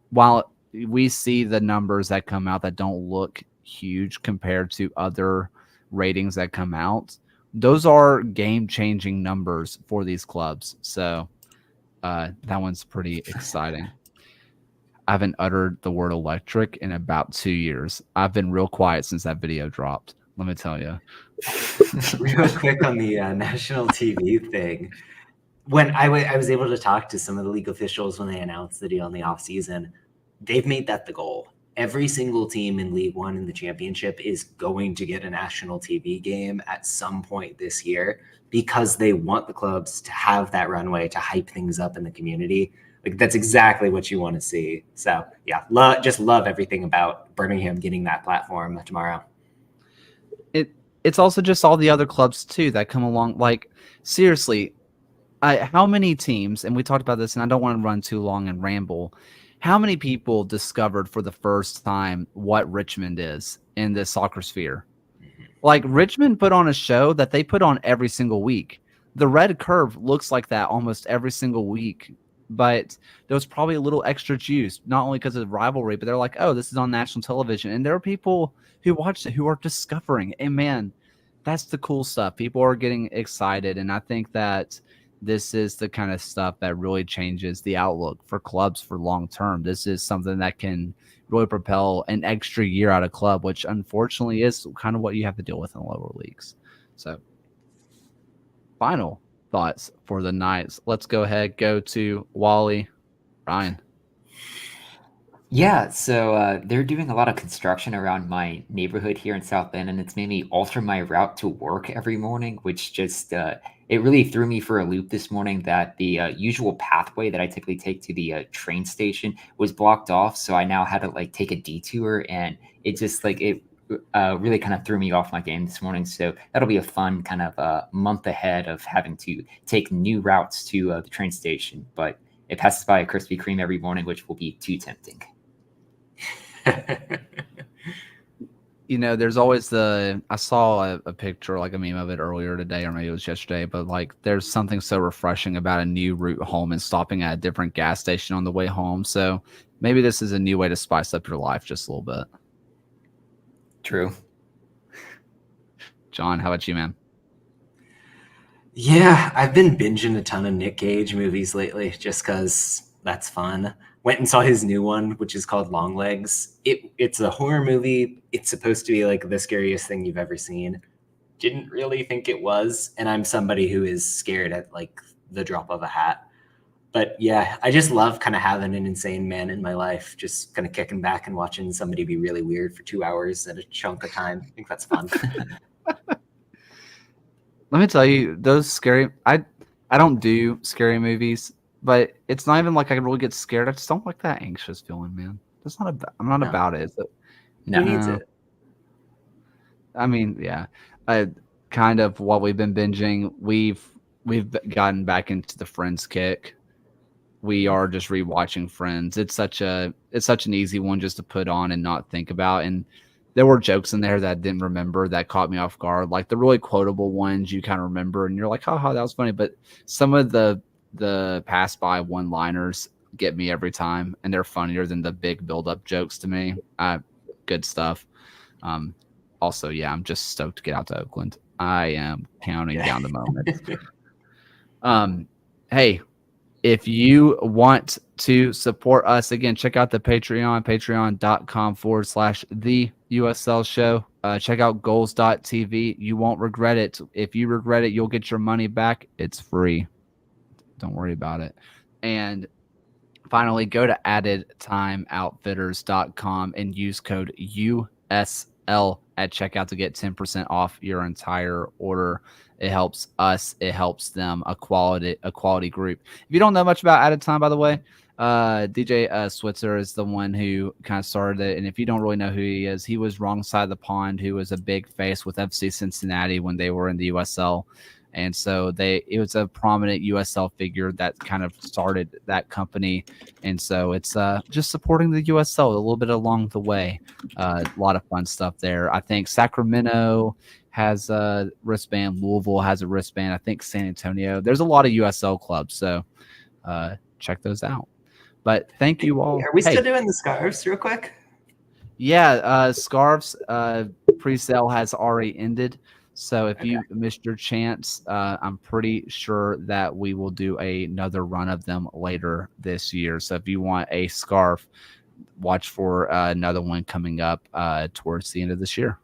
while we see the numbers that come out that don't look huge compared to other ratings that come out, those are game-changing numbers for these clubs. So that one's pretty exciting. I haven't uttered the word electric in about 2 years. I've been real quiet since that video dropped, let me tell you. Real quick on the national TV thing. When I was able to talk to some of the league officials when they announced the deal in the offseason, they've made that the goal. Every single team in League One in the championship is going to get a national TV game at some point this year, because they want the clubs to have that runway to hype things up in the community. Like, that's exactly what you want to see. So yeah, just love everything about Birmingham getting that platform tomorrow. It's also just all the other clubs too that come along. Like, seriously, how many teams, and we talked about this, and I don't want to run too long and ramble, how many people discovered for the first time what Richmond is in the soccer sphere? Like, Richmond put on a show that they put on every single week. The red curve looks like that almost every single week, but there was probably a little extra juice, not only because of rivalry, but they're like, oh, this is on national television. And there are people who watched it who are discovering, and man, that's the cool stuff. People are getting excited. And I think that this is the kind of stuff that really changes the outlook for clubs for long term. This is something that can really propel an extra year out of club, which unfortunately is kind of what you have to deal with in lower leagues. So final thoughts for the Knights. Let's go to Wally. Ryan. Yeah, so they're doing a lot of construction around my neighborhood here in South Bend, and it's made me alter my route to work every morning, which just it really threw me for a loop this morning that the usual pathway that I typically take to the train station was blocked off. So I now had to like take a detour, and it just like it really kind of threw me off my game this morning. So that'll be a fun kind of month ahead of having to take new routes to the train station. But it passes by a Krispy Kreme every morning, which will be too tempting. You know, there's always I saw a picture, like a meme of it earlier today, or maybe it was yesterday, but like there's something so refreshing about a new route home and stopping at a different gas station on the way home. So maybe this is a new way to spice up your life just a little bit. True. John, how about you, man? Yeah, I've been binging a ton of Nick Cage movies lately just because that's fun. Went and saw his new one, which is called Long Legs. It's a horror movie. It's supposed to be like the scariest thing you've ever seen. Didn't really think it was, and I'm somebody who is scared at like the drop of a hat. But yeah, I just love kind of having an insane man in my life, just kind of kicking back and watching somebody be really weird for 2 hours at a chunk of time. I think that's fun. Let me tell you, those scary. I don't do scary movies, but it's not even like I really get scared. I just don't like that anxious feeling, man. That's not. I'm not about it. So, Who needs it? I mean, yeah. Kind of what we've been binging. We've gotten back into the Friends kick. We are just rewatching Friends. It's such an easy one just to put on and not think about. And there were jokes in there that I didn't remember that caught me off guard. Like the really quotable ones you kind of remember and you're like, haha, that was funny. But some of the pass by one-liners get me every time, and they're funnier than the big build-up jokes to me. Good stuff. Also, yeah, I'm just stoked to get out to Oakland. I am counting down the moment. Hey, if you want to support us, again, check out the Patreon, patreon.com/the USL show. Check out goals.tv. You won't regret it. If you regret it, you'll get your money back. It's free. Don't worry about it. And finally, go to addedtimeoutfitters.com and use code USL at checkout to get 10% off your entire order. It helps us. It helps them. A quality group. If you don't know much about Added Time, by the way, DJ Switzer is the one who kind of started it. And if you don't really know who he is, he was wrong side of the pond, who was a big face with FC Cincinnati when they were in the USL. And so it was a prominent USL figure that kind of started that company. And so it's just supporting the USL a little bit along the way. A lot of fun stuff there. I think Sacramento has a wristband. Louisville has a wristband. I think San Antonio. There's a lot of USL clubs. So check those out. But thank you all. Are we still doing the scarves real quick? Yeah, scarves pre-sale has already ended. So if you missed your chance, I'm pretty sure that we will do another run of them later this year. So if you want a scarf, watch for another one coming up towards the end of this year.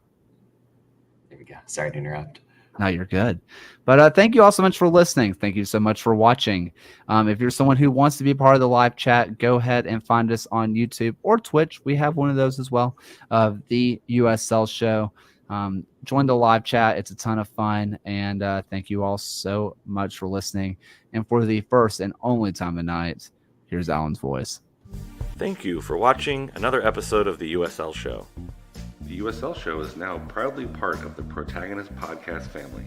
There we go. Sorry to interrupt. No, you're good. But thank you all so much for listening. Thank you so much for watching. If you're someone who wants to be part of the live chat, go ahead and find us on YouTube or Twitch. We have one of those as well, the USL show. Join the live chat. It's a ton of fun. And thank you all so much for listening. And for the first and only time of night, here's Alan's voice. Thank you for watching another episode of the USL Show. The USL Show is now proudly part of the Protagonist podcast family.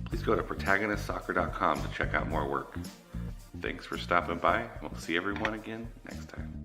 Please go to protagonistsoccer.com to check out more work. Thanks for stopping by. We'll see everyone again next time.